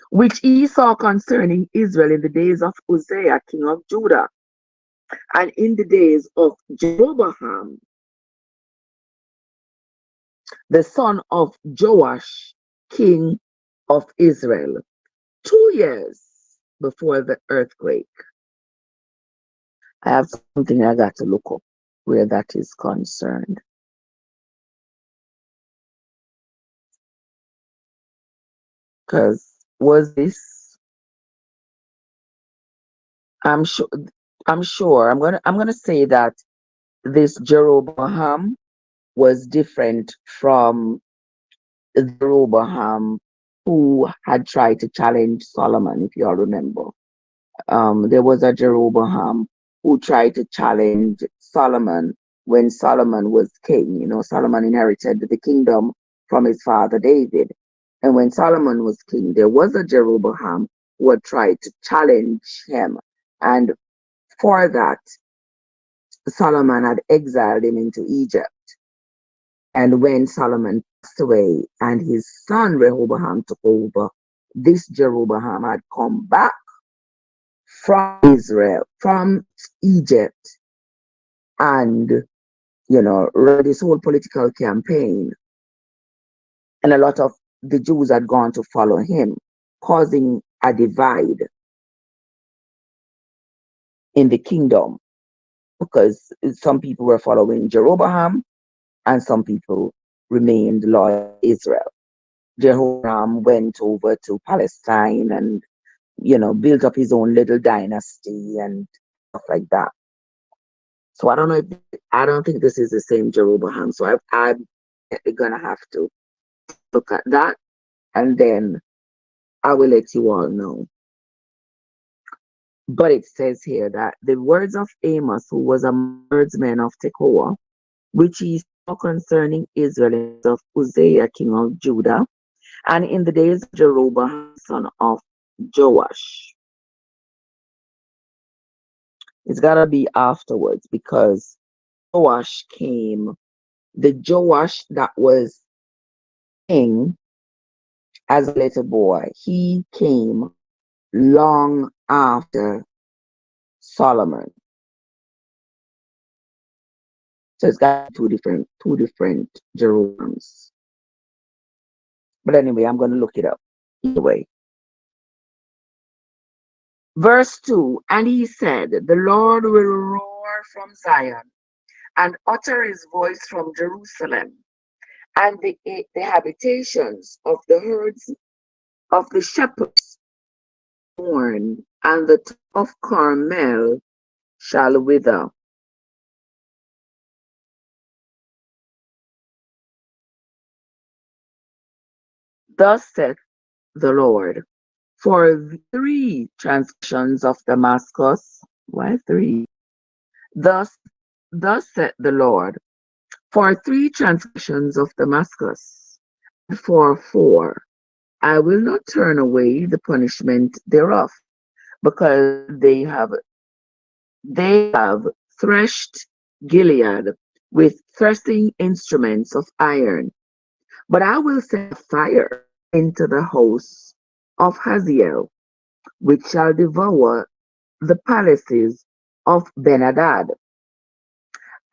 which he saw concerning Israel in the days of Uzziah, king of Judah, and in the days of Jeroboam, the son of Joash, king of Israel, 2 years before the earthquake. I have something I got to look up where that is concerned. Because was this, I'm sure I'm gonna say that this Jeroboam was different from the Jeroboam who had tried to challenge Solomon, if you all remember. There was a Jeroboam who tried to challenge Solomon when Solomon was king. You know, Solomon inherited the kingdom from his father David. And when Solomon was king, there was a Jeroboam who had tried to challenge him. And for that, Solomon had exiled him into Egypt. And when Solomon passed away and his son Rehoboam took over, this Jeroboam had come back from Israel, from Egypt, and run this whole political campaign. And a lot of the Jews had gone to follow him, causing a divide in the kingdom because some people were following Jeroboam and some people remained loyal to Israel. Jehoram went over to Palestine and built up his own little dynasty and stuff like that. So I don't know if I don't think this is the same Jeroboam. So I'm gonna have to look at that and then I will let you all know. But it says here that the words of Amos, who was among the herdsmen of Tekoa, which he saw concerning Israel in the days of Uzziah, king of Judah, and in the days of Jeroboam, son of Joash. It's gotta be afterwards because Joash came, the Joash that was king as a little boy, he came long after Solomon. So it's got two different Jeroboams. But anyway, I'm gonna look it up. Either way. Verse 2, and he said, the Lord will roar from Zion and utter his voice from Jerusalem, and the habitations of the herds of the shepherds mourn, and the top of Carmel shall wither. Thus saith the Lord, for 3 transgressions of Damascus, why 3? Thus, thus saith the Lord, for 3 transgressions of Damascus, and for 4, I will not turn away the punishment thereof, because they have threshed Gilead with threshing instruments of iron. But I will send fire into the house of Hazael, which shall devour the palaces of Benhadad.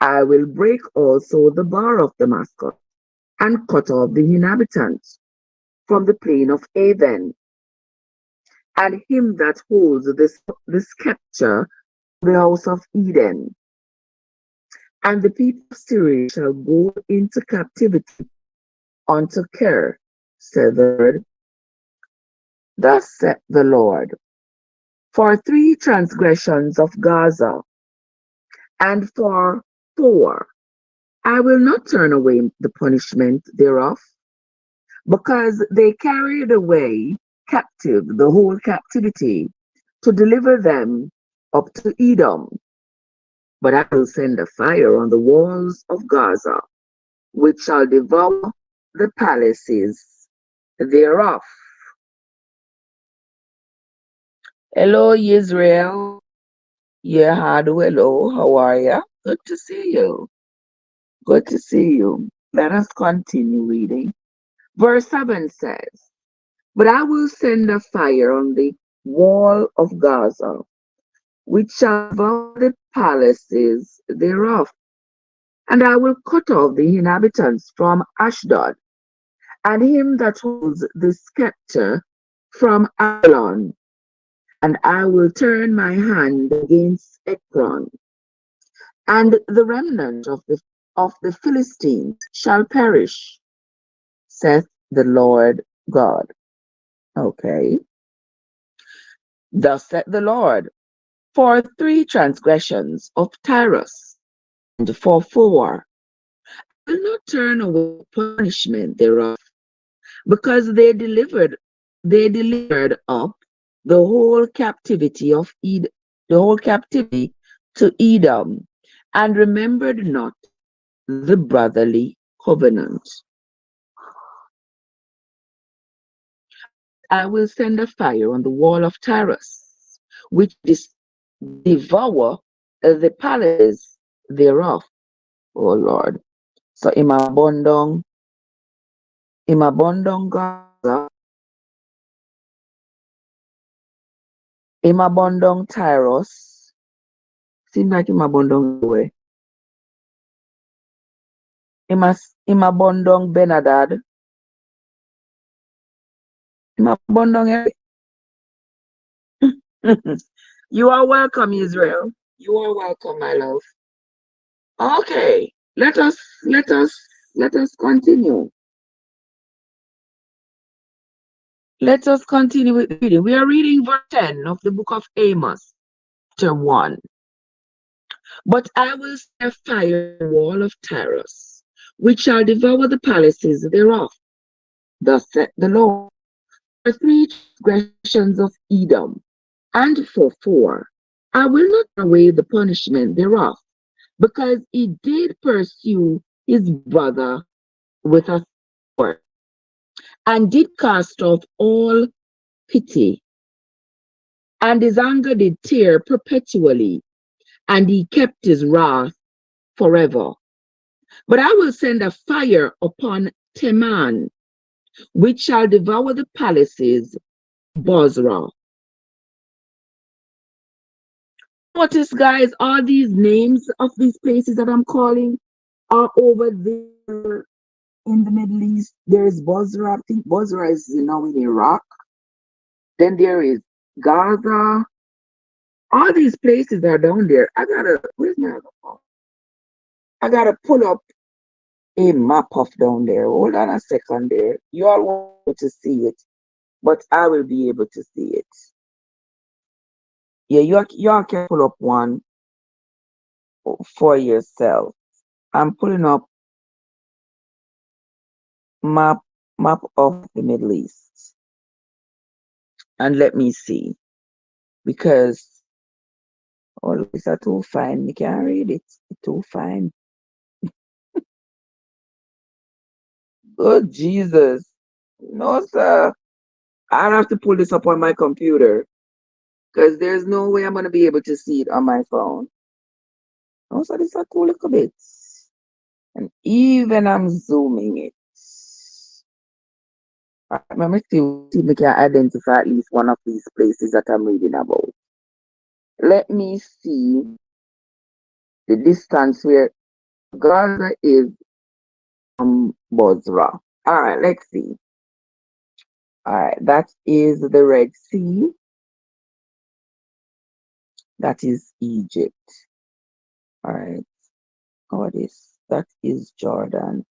I will break also the bar of Damascus, and cut off the inhabitants from the plain of Aven, and him that holds the scepter the house of Eden. And the people of Syria shall go into captivity unto Kir, said the Lord. Thus saith the Lord, for 3 transgressions of Gaza, and for 4, I will not turn away the punishment thereof, because they carried away captive the whole captivity, to deliver them up to Edom. But I will send a fire on the walls of Gaza, which shall devour the palaces thereof. Hello, Israel. Yeah, hello. How are you? Good to see you. Good to see you. Let us continue reading. Verse 7 says, but I will send a fire on the wall of Gaza, which shall devour the palaces thereof. And I will cut off the inhabitants from Ashdod, and him that holds the scepter from Avalon. And I will turn my hand against Ekron, and the remnant of the Philistines shall perish, saith the Lord God. Okay. Thus saith the Lord, for 3 transgressions of Tyrus, and for 4, I will not turn away punishment thereof, because they delivered up the whole captivity the whole captivity to Edom, and remembered not the brotherly covenant. But I will send a fire on the wall of Tyrus, which devour the palaces thereof. Oh Lord. So Imabondong Gaza, Imabondong Tyros. Seems like Imabondong everywhere. Imabondong Benadad. Imabondong everywhere. You are welcome, Israel. You are welcome, my love. Okay, let us let us continue. Let us continue with the reading. We are reading verse 10 of the book of Amos, chapter 1. But I will set a fire in the wall of Tyros, which shall devour the palaces thereof. Thus saith the Lord. For 3 transgressions of Edom, and for 4, I will not turn away the punishment thereof, because he did pursue his brother with a sword, and did cast off all pity, and his anger did tear perpetually, and he kept his wrath forever. But I will send a fire upon Teman, which shall devour the palaces of Bozrah. Notice, guys, all these names of these places that I'm calling are over there in the Middle East. There is Bozrah. I think Bozrah is now in Iraq. Then there is Gaza. All these places are down there. Where's my other phone? I gotta pull up a map of down there. Hold on a second there. You all won't to see it, but I will be able to see it. Yeah, you all can pull up one for yourself. I'm pulling up map map of the Middle East, and let me see, because all this are too fine. You can't read it. It's too fine. Oh Jesus. No, sir. I'll have to pull this up on my computer because there's no way I'm gonna be able to see it on my phone. Also, this is a cool little bit. And even I'm zooming it. Let me see if we can identify at least one of these places that I'm reading about. Let me see the distance where Gaza is from Bozrah. All right, let's see. All right, that is the Red Sea. That is Egypt. All right, that is Jordan.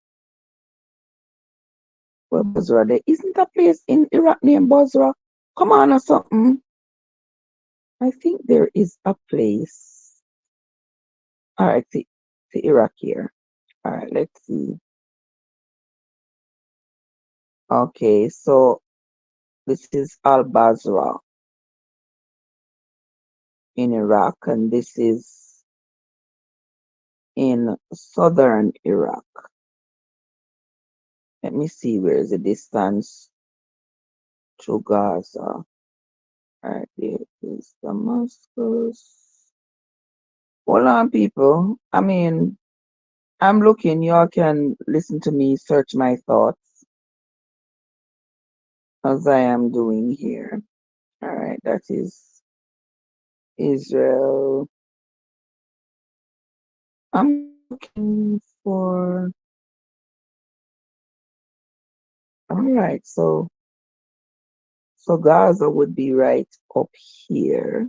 Where Bozrah? There isn't a place in Iraq named Bozrah. Come on, or something. I think there is a place. All right, see Iraq here. All right, let's see. Okay, so this is Al-Basra in Iraq, and this is in southern Iraq. Let me see where is the distance to Gaza. All right, there is Damascus. Hold on, people. I mean, I'm looking. Y'all can listen to me search my thoughts as I am doing here. All right, that is Israel. I'm looking for. All right, so Gaza would be right up here.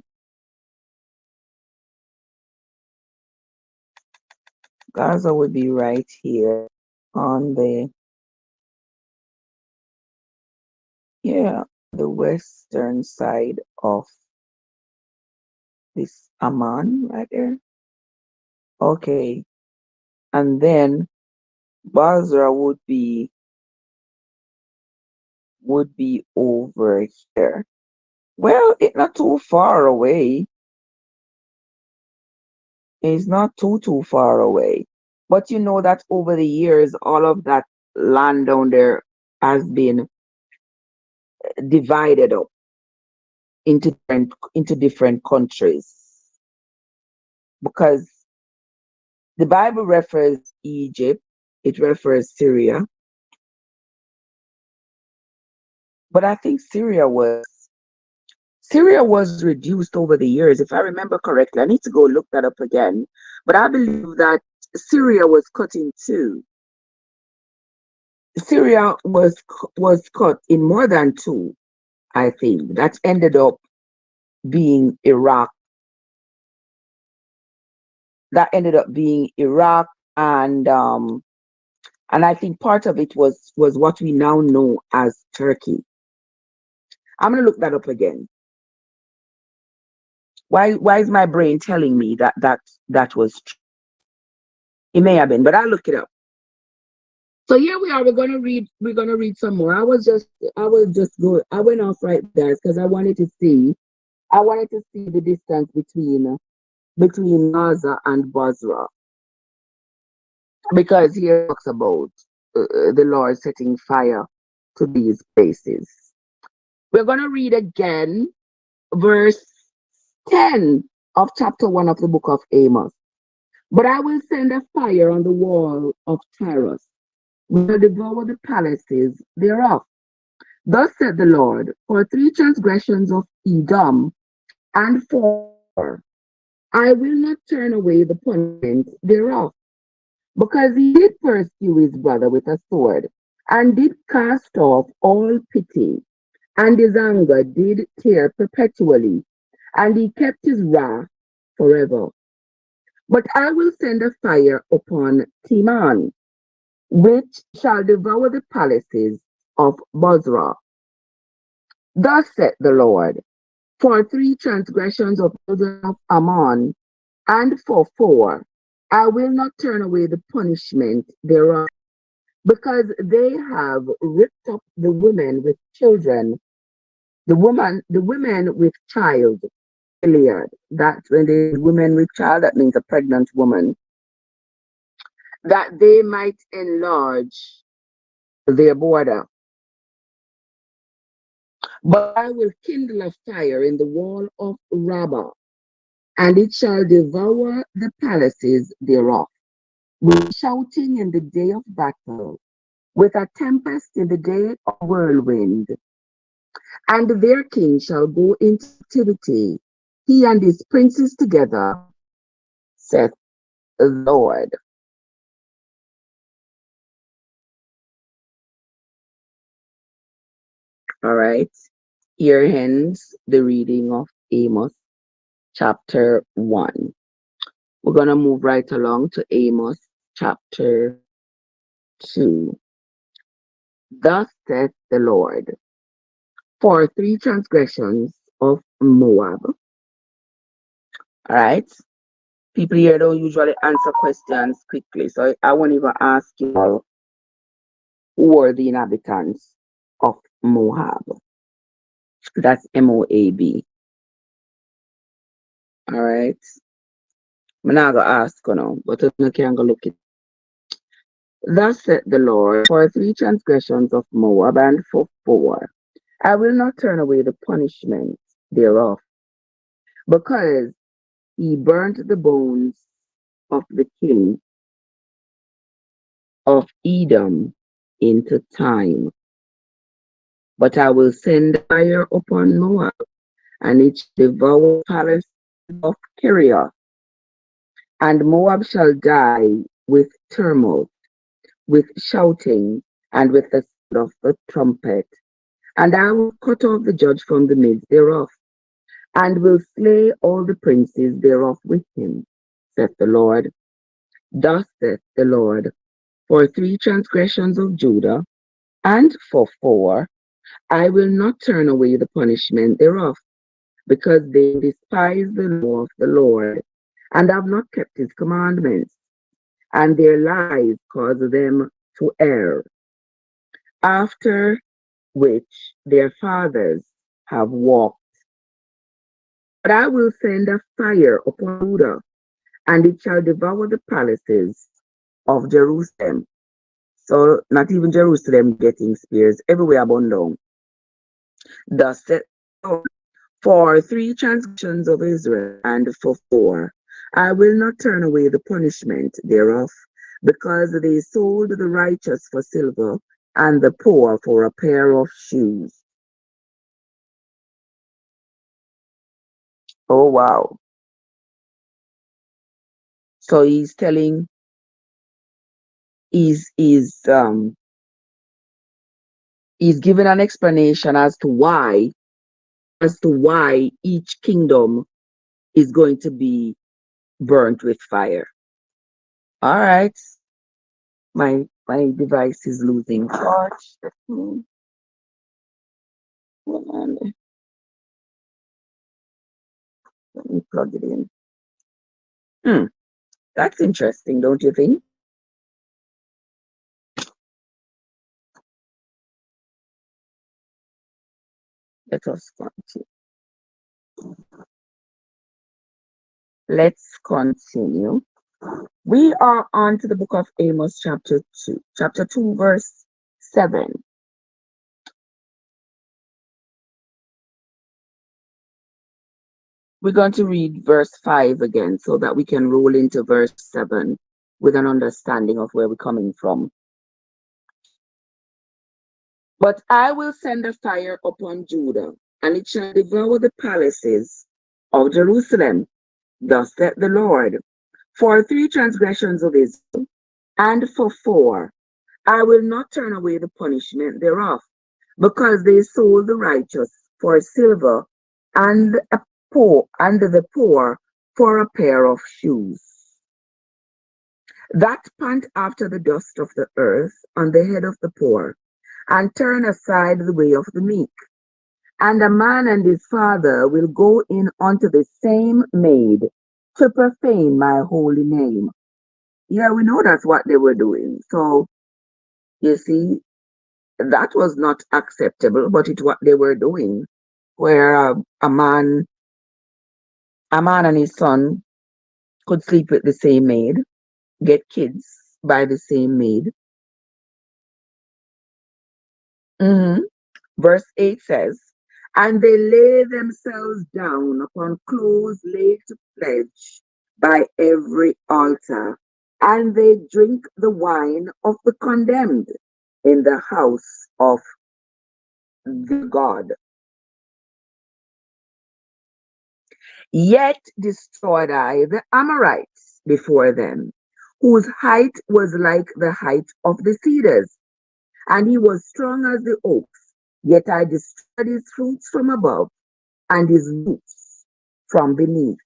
Gaza would be right here on the western side of this Amman right there. Okay, and then Basra would be over here. Well, it's not too far away. It's not too far away. But you know that over the years, all of that land down there has been divided up into different countries, because the Bible refers Egypt, it refers Syria, but I think Syria Syria was reduced over the years. If I remember correctly, I need to go look that up again. But I believe that Syria was cut in two. Syria was cut in more than two, I think. That ended up being Iraq. That ended up being Iraq, and I think part of it was what we now know as Turkey. I'm gonna look that up again. Why is my brain telling me that was true? It may have been, but I'll look it up. So here we are. We're gonna read some more. I went off right there because I wanted to see the distance between Gaza and Basra, because here talks about the Lord setting fire to these places. We're gonna read again verse 10 of chapter 1 of the book of Amos. But I will send a fire on the wall of Tyrus, will devour the palaces thereof. Thus said the Lord, for three transgressions of Edom, and for I will not turn away the punishment thereof, because he did pursue his brother with a sword, and did cast off all pity, and his anger did tear perpetually, and he kept his wrath forever. But I will send a fire upon Teman, which shall devour the palaces of Bozrah. Thus saith the Lord, for three transgressions of children of Ammon, and for four, I will not turn away the punishment thereof, because they have ripped up the women with children, the women with child, Gilead. That's when they women with child, that means a pregnant woman, that they might enlarge their border. But I will kindle a fire in the wall of Rabbah, and it shall devour the palaces thereof, with shouting in the day of battle, with a tempest in the day of whirlwind. And their king shall go into captivity, he and his princes together, saith the Lord. All right. Here ends the reading of Amos chapter 1. We're going to move right along to Amos chapter 2. Thus saith the Lord, for three transgressions of Moab. All right. People here don't usually answer questions quickly, so I won't even ask you all who are the inhabitants of Moab. That's Moab. All right. I'm not going to ask you now, but you can go look it. Thus said the Lord, for three transgressions of Moab, and for four, I will not turn away the punishment thereof, because he burnt the bones of the king of Edom into time. But I will send fire upon Moab, and it shall devour palace of Kiriath, and Moab shall die with tumult, with shouting, and with the sound of the trumpet. And I will cut off the judge from the midst thereof, and will slay all the princes thereof with him, saith the Lord. Thus saith the Lord, for three transgressions of Judah, and for four, I will not turn away the punishment thereof, because they despise the law of the Lord, and have not kept his commandments, and their lies cause them to err, after which their fathers have walked. But I will send a fire upon Judah, and it shall devour the palaces of Jerusalem. So not even Jerusalem getting spears, everywhere abound down. Thus said the Lord, for three transgressions of Israel, and for four, I will not turn away the punishment thereof, because they sold the righteous for silver, and the poor for a pair of shoes. Oh wow. So he's telling he's he's giving an explanation as to why each kingdom is going to be burnt with fire. All right. My device is losing charge. And let me plug it in. Hmm, that's interesting, don't you think? Let us continue. Let's continue. We are on to the book of Amos, chapter 2. Chapter 2, verse 7. We're going to read verse 5 again so that we can roll into verse 7 with an understanding of where we're coming from. But I will send a fire upon Judah, and it shall devour the palaces of Jerusalem. Thus saith the Lord, for 3 transgressions of Israel, and for 4, I will not turn away the punishment thereof, because they sold the righteous for silver, and the poor for a pair of shoes. That pant after the dust of the earth on the head of the poor, and turn aside the way of the meek. And a man and his father will go in unto the same maid to profane my holy name. Yeah, we know that's what they were doing. So, you see, that was not acceptable, but it's what they were doing, where a man and his son could sleep with the same maid, get kids by the same maid. Mhm. Verse 8 says, and they lay themselves down upon clothes laid to pledge by every altar, and they drink the wine of the condemned in the house of the God. Yet destroyed I the Amorites before them, whose height was like the height of the cedars, and he was strong as the oaks. Yet I destroyed his fruits from above, and his roots from beneath.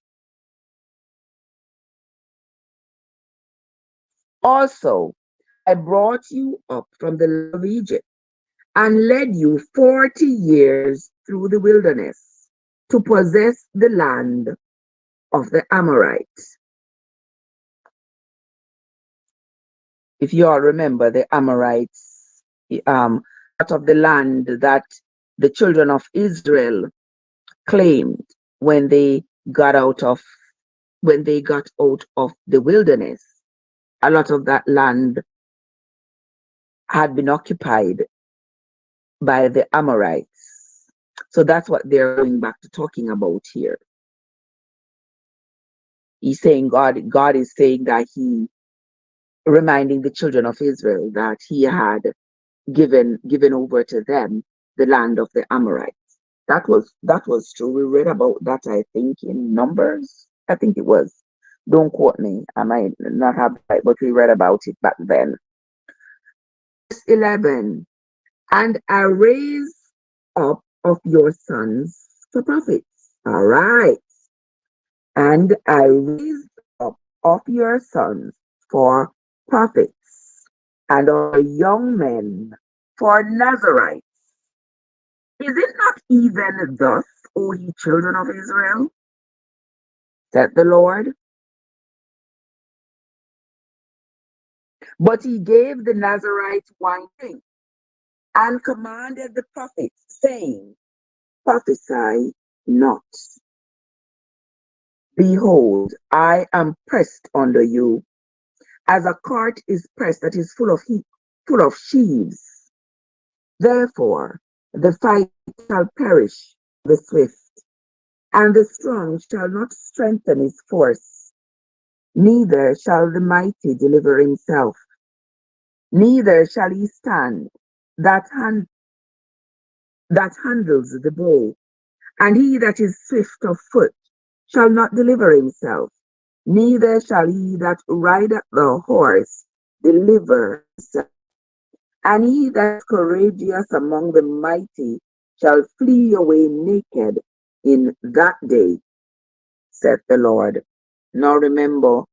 Also, I brought you up from the land of Egypt, and led you 40 years through the wilderness to possess the land of the Amorites. If you all remember, the Amorites, part of the land that the children of Israel claimed when they got out of the wilderness. A lot of that land had been occupied by the Amorites. So that's what they're going back to talking about here. He's saying God is saying that he reminding the children of Israel that he had given over to them the land of the Amorites. That was true. We read about that, I think, in Numbers. I think it was. Don't quote me. I might not have that, but we read about it back then. Verse 11. And I raise up of your sons for prophets. All right. And I raised up of your sons for prophets, and our young men for Nazarites. Is it not even thus, O ye children of Israel? Said the Lord. But he gave the Nazarites wine drink, and commanded the prophets, saying, prophesy not. Behold, I am pressed under you, as a cart is pressed that is full of sheaves. Therefore, the fight shall perish the swift, and the strong shall not strengthen his force, neither shall the mighty deliver himself, neither shall he stand that that handles the bow, and he that is swift of foot shall not deliver himself, neither shall he that rideth the horse deliver himself. And he that is courageous among the mighty shall flee away naked in that day, saith the Lord. Now remember,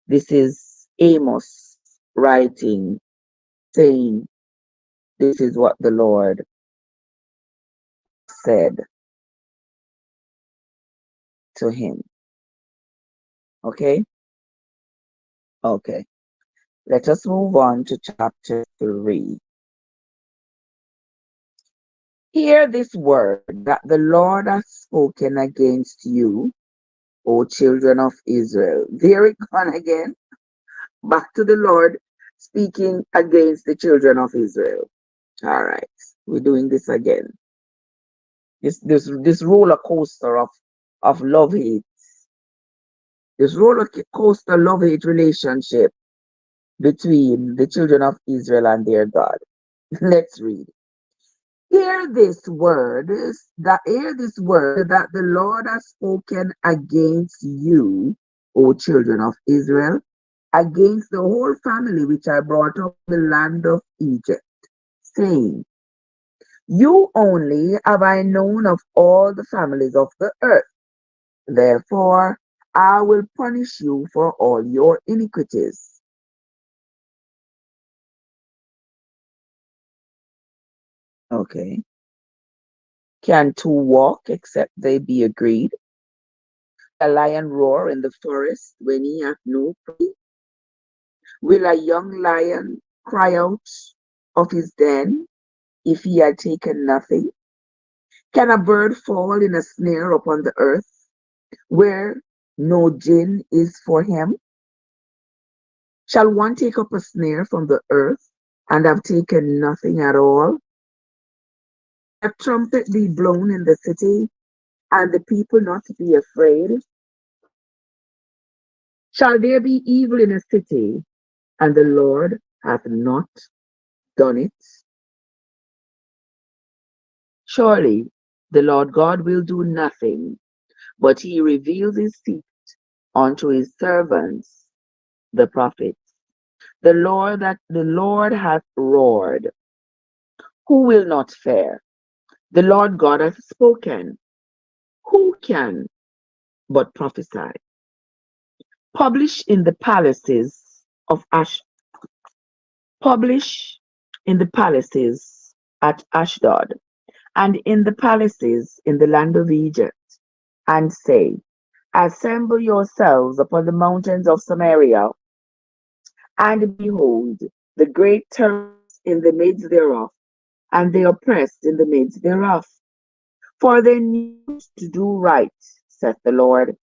this is Amos writing, saying, this is what the Lord said to him. Okay? Okay. Let us move on to chapter 3. Hear this word that the Lord has spoken against you, O children of Israel. There it gone again. Back to the Lord speaking against the children of Israel. All right. We're doing this again. This roller coaster of love hate. This roller coaster love hate relationship between the children of Israel and their God. Let's read. Hear this word that the Lord has spoken against you, O children of Israel, against the whole family which I brought up in the land of Egypt, saying, you only have I known of all the families of the earth. Therefore, I will punish you for all your iniquities. Okay. Can two walk except they be agreed? A lion roar in the forest when he hath no prey? Will a young lion cry out of his den if he had taken nothing? Can a bird fall in a snare upon the earth where no gin is for him? Shall one take up a snare from the earth and have taken nothing at all? A trumpet be blown in the city, and the people not be afraid? Shall there be evil in a city, and the Lord hath not done it? Surely the Lord God will do nothing, but he reveals his secret unto his servants, the prophets. The Lord hath roared. Who will not fear? The Lord God hath spoken. Who can but prophesy? Publish in the palaces of Ash Publish in the palaces at Ashdod, and in the palaces in the land of Egypt, and say, assemble yourselves upon the mountains of Samaria, and behold the great terrors in the midst thereof, and the oppressed in the midst thereof. For they knew to do right, saith the Lord,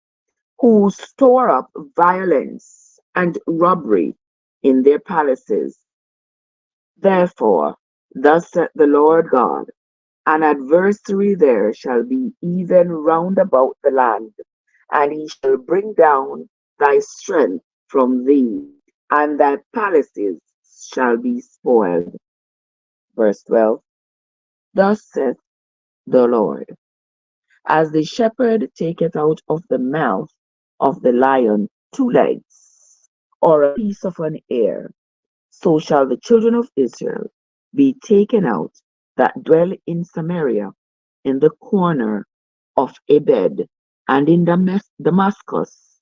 who store up violence and robbery in their palaces. Therefore, thus saith the Lord God, an adversary there shall be even round about the land, and he shall bring down thy strength from thee, and thy palaces shall be spoiled. Verse 12. Thus saith the Lord, as the shepherd taketh out of the mouth of the lion two legs, or a piece of an ear, so shall the children of Israel be taken out that dwell in Samaria, in the corner of a bed, and in Damascus,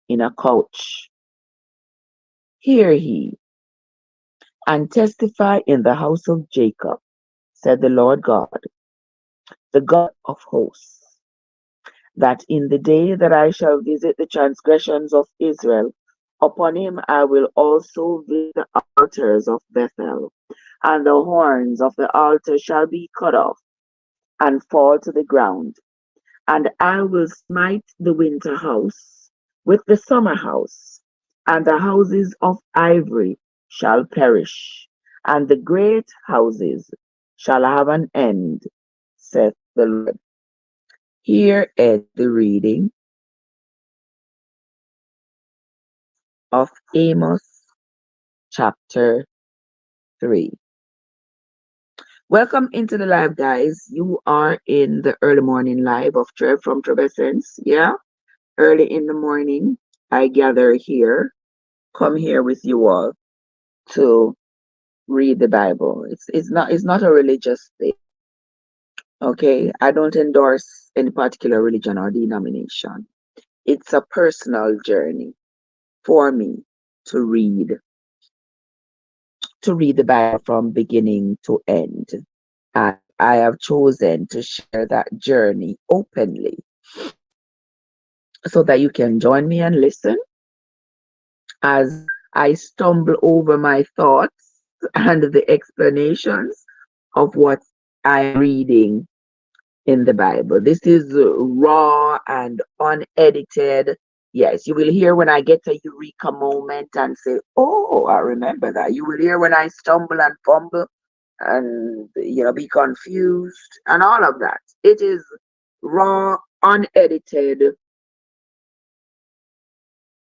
in a couch. Hear ye, and testify in the house of Jacob, said the Lord God, the God of hosts, that in the day that I shall visit the transgressions of Israel, upon him I will also visit the altars of Bethel, and the horns of the altar shall be cut off and fall to the ground. And I will smite the winter house with the summer house, and the houses of ivory shall perish, and the great houses shall have an end, saith the Lord. Here is the reading of Amos chapter 3. Welcome into the live, guys. You are in the early morning live of Trev from Trebescence. Yeah. Early in the morning, I gather here, come here with you all to read the Bible. It's not a religious thing. Okay, I don't endorse any particular religion or denomination. It's a personal journey for me to read to read the Bible from beginning to end. And I have chosen to share that journey openly so that you can join me and listen as I stumble over my thoughts and the explanations of what I am reading in the Bible. This is raw and unedited. Yes, you will hear when I get a eureka moment and say, "Oh, I remember that." You will hear when I stumble and fumble and be confused and all of that. It is raw, unedited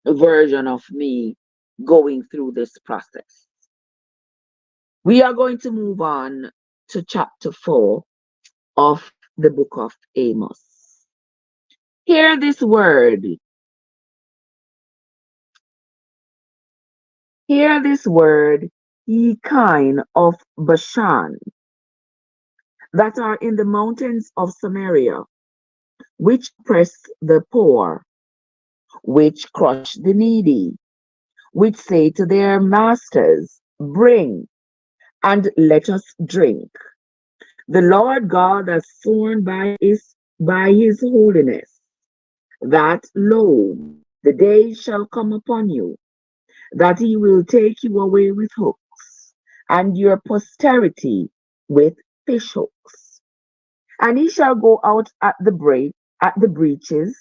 version of me going through this process. We are going to move on to chapter 4 of the book of Amos. Hear this word. Hear this word, ye kine of Bashan, that are in the mountains of Samaria, which press the poor, which crush the needy, which say to their masters, bring, and let us drink. The Lord God has sworn by his holiness, that, lo, the day shall come upon you, that he will take you away with hooks, and your posterity with fishhooks. And he shall go out at the breaches,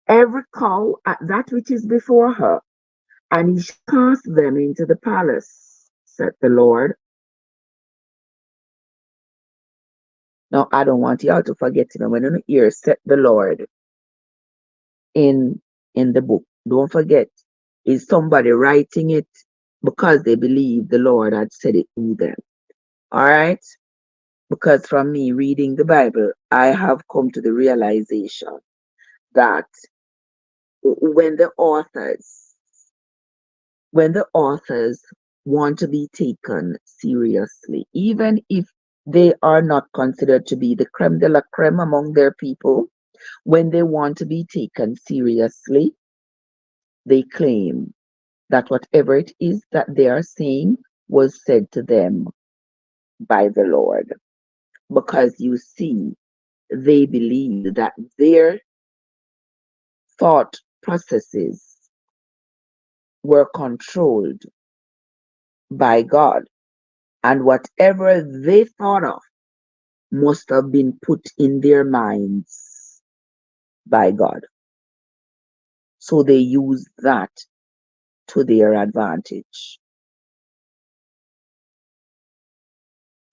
every cow at that which is before her, and he shall cast them into the palace, said the Lord. Now I don't want y'all to forget it. When you hear said the Lord in the book, don't forget, is somebody writing it because they believe the Lord had said it to them. All right? Because from me reading the Bible, I have come to the realization that when the authors when the authors want to be taken seriously, even if they are not considered to be the creme de la creme among their people, when they want to be taken seriously, they claim that whatever it is that they are saying was said to them by the Lord. Because you see, they believe that their thought processes were controlled by God, and whatever they thought of must have been put in their minds by God. So they use that to their advantage.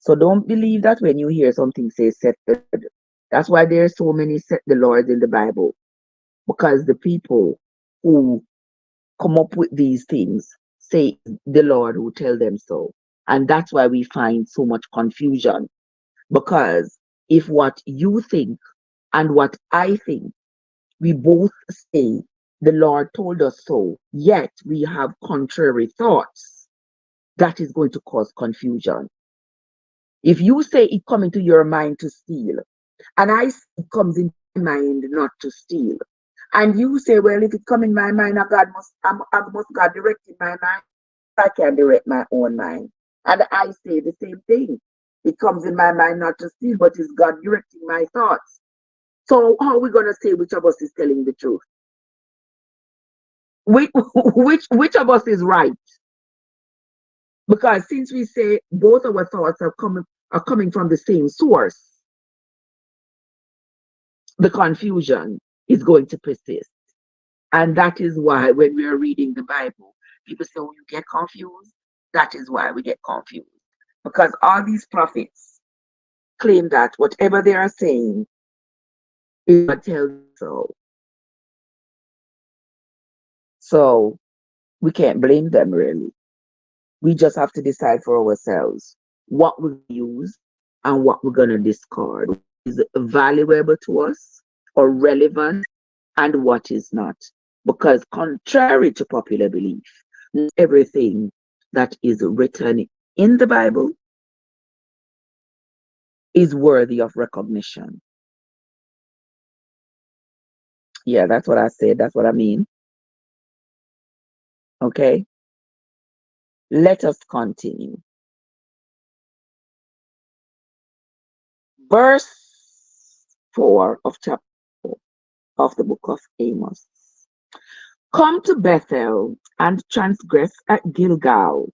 So don't believe that when you hear something say set the Lord. That's why there are so many set the Lords in the Bible. Because the people who come up with these things say the Lord who tell them so. And that's why we find so much confusion. Because if what you think and what I think, we both say the Lord told us so, yet we have contrary thoughts, that is going to cause confusion. If you say it come into your mind to steal, and I say it comes in my mind not to steal, and you say, well, if it come in my mind, I must God direct in my mind. I can direct my own mind. And I say the same thing. It comes in my mind not to steal, but it's God directing my thoughts. So how are we gonna say which of us is telling the truth? Which of us is right? Because since we say both our thoughts are coming from the same source, the confusion is going to persist. And that is why when we are reading the Bible, people say, oh, you get confused. That is why we get confused. Because all these prophets claim that whatever they are saying is God tells them so. So we can't blame them really. We just have to decide for ourselves what we use and what we're going to discard. Is it valuable to us or relevant and what is not. Because contrary to popular belief, not everything that is written in the Bible is worthy of recognition. Yeah, that's what I said. That's what I mean. Okay. Let us continue. Verse 4 of chapter 4 of the book of Amos. Come to Bethel and transgress at Gilgal.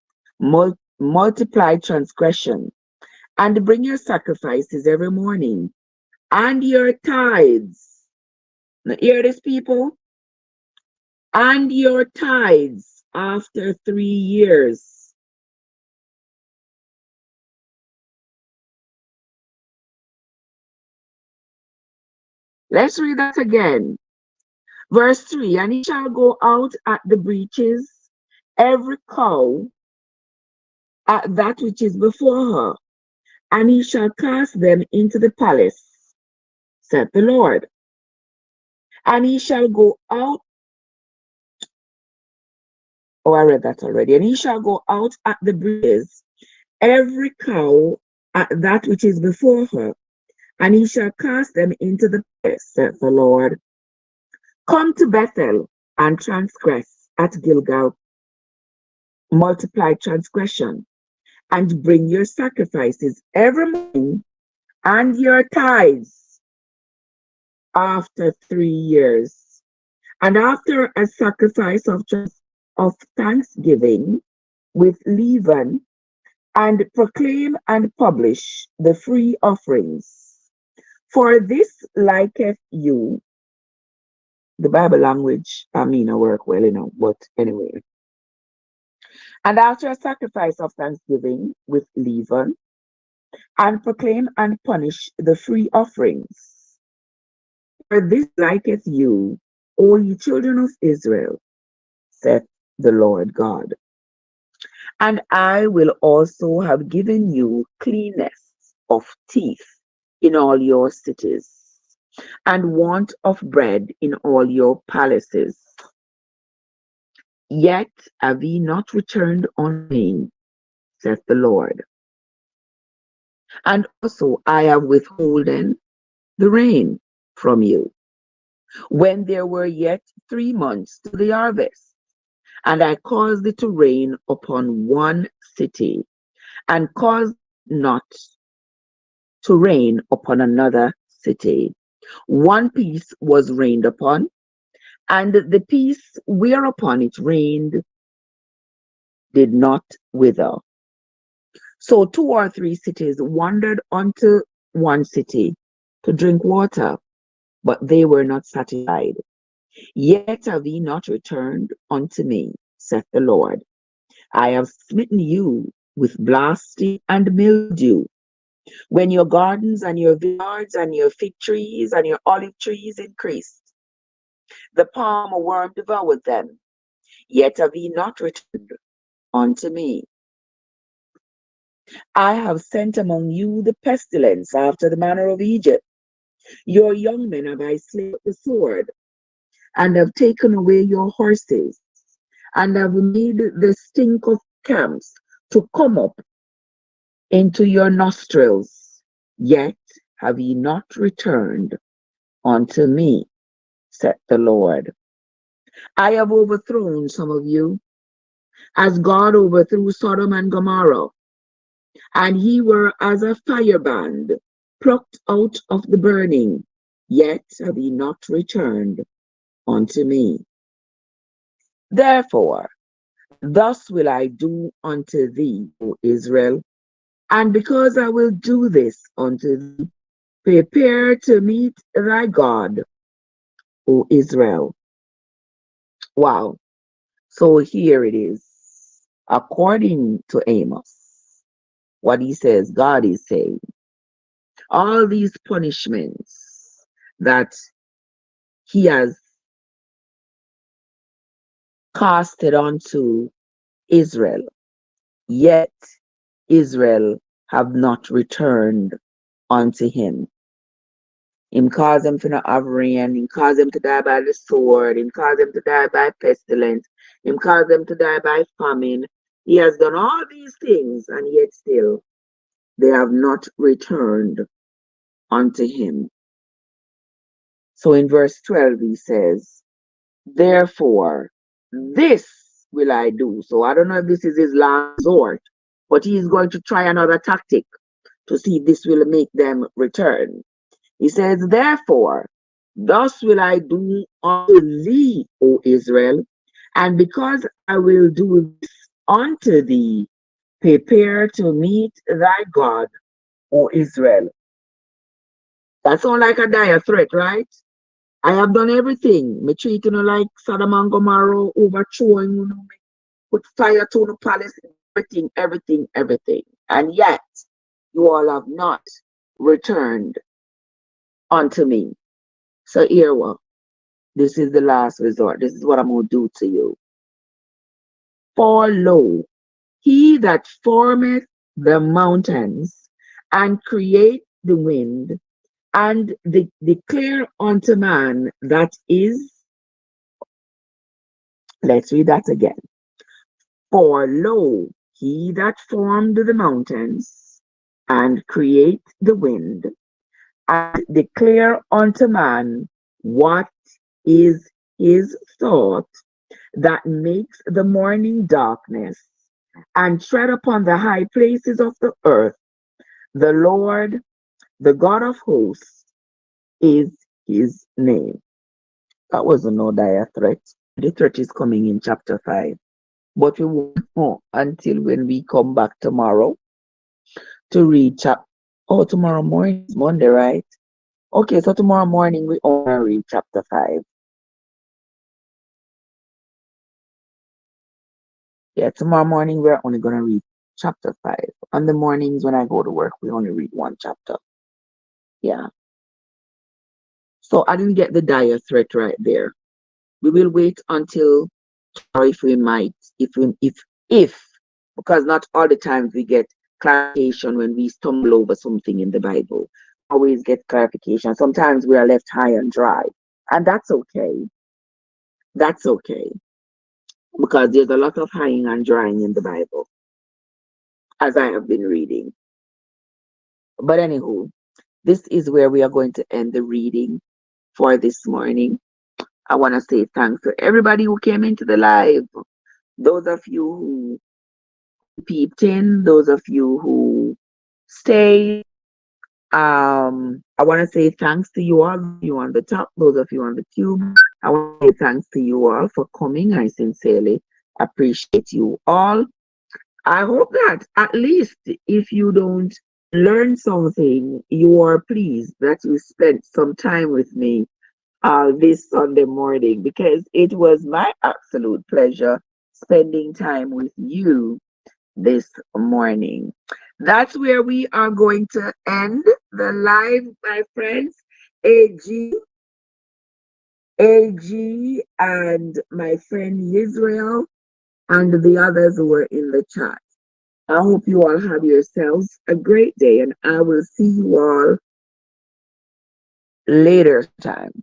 Multiply transgression and bring your sacrifices every morning and your tithes. Now, hear this, people? And your tithes after 3 years. Let's read that again. Verse 3, and he shall go out at the breaches, every cow at that which is before her, and he shall cast them into the palace, said the Lord. And he shall go out, oh, I read that already. And he shall go out at the breaches, every cow at that which is before her, and he shall cast them into the palace, said the Lord. Come to Bethel and transgress at Gilgal, multiply transgression, and bring your sacrifices every morning and your tithes after 3 years. And after a sacrifice of thanksgiving with leaven, and proclaim and publish the free offerings. For this liketh you, the Bible language, I mean, I work well, but anyway. And after a sacrifice of thanksgiving with leaven, and proclaim and punish the free offerings. For this liketh you, O ye children of Israel, saith the Lord God. And I will also have given you cleanness of teeth in all your cities, and want of bread in all your palaces. Yet have ye not returned on me, saith the Lord. And also I have withholden the rain from you, when there were yet 3 months to the harvest. And I caused it to rain upon one city, and caused not to rain upon another city. One piece was rained upon, and the piece whereupon it rained did not wither. So 2 or 3 cities wandered unto one city to drink water, but they were not satisfied. Yet have ye not returned unto me, saith the Lord. I have smitten you with blasting and mildew, when your gardens and your vineyards and your fig trees and your olive trees increased. The palm worm devoured them, yet have ye not returned unto me. I have sent among you the pestilence after the manner of Egypt. Your young men have I slain with the sword, and have taken away your horses, and have made the stink of camps to come up into your nostrils. Yet have ye not returned unto me, saith the Lord. I have overthrown some of you, as God overthrew Sodom and Gomorrah, and ye were as a fireband plucked out of the burning, yet have ye not returned unto me. Therefore, thus will I do unto thee, O Israel, and because I will do this unto thee, prepare to meet thy God, O Israel. Wow. So here it is. According to Amos, what he says, God is saying, all these punishments that he has casted onto Israel, yet Israel have not returned unto him. Him cause them to not have rain. Him cause them to die by the sword. Him cause them to die by pestilence. Him cause them to die by famine. He has done all these things, and yet still they have not returned unto him. So in verse 12, he says, therefore, this will I do. So I don't know if this is his last resort, but he is going to try another tactic to see if this will make them return. He says, therefore, thus will I do unto thee, O Israel, and because I will do this unto thee, prepare to meet thy God, O Israel. That sounds like a dire threat, right? I have done everything. Me treating you like Sodom and Gomorrah, overthrowing you, me put fire to the palace, everything, everything, everything. And yet, you all have not returned unto me. So here what? This is the last resort. This is what I'm going to do to you. For lo, he that formeth the mountains and create the wind and declare unto man that is, let's read that again. For lo, he that formed the mountains and create the wind and declare unto man what is his thought, that makes the morning darkness and tread upon the high places of the earth. The Lord, the God of hosts, is his name. That was no dire threat. The threat is coming in chapter 5. But we won't know until when we come back tomorrow to read tomorrow morning is Monday, right? Okay, so tomorrow morning we only read chapter 5. Yeah, tomorrow morning we're only going to read chapter 5. On the mornings when I go to work, we only read one chapter. Yeah. So I didn't get the dire threat right there. We will wait until tomorrow if we might, if, because not all the times we get clarification when we stumble over something in the Bible. Always get clarification. Sometimes we are left high and dry. And that's okay. That's okay. Because there's a lot of high and drying in the Bible, as I have been reading. But anywho, this is where we are going to end the reading for this morning. I want to say thanks to everybody who came into the live. Those of you who peeped in, those of you who stayed. I want to say thanks to you all, you on the top, those of you on the tube. I want to say thanks to you all for coming. I sincerely appreciate you all. I hope that at least if you don't learn something, you are pleased that you spent some time with me this Sunday morning, because it was my absolute pleasure spending time with you this morning. That's where we are going to end the live, my friends. AG, AG, and my friend Israel, and the others who were in the chat. I hope you all have yourselves a great day, and I will see you all later time.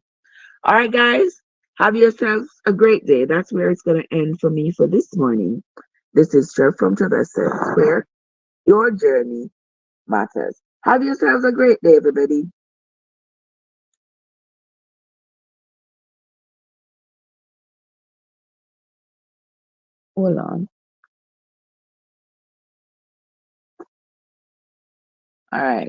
All right, guys, have yourselves a great day. That's where it's going to end for me for this morning. This is Trev from Travessa, where your journey matters. Have yourselves a great day, everybody. Hold on. All right.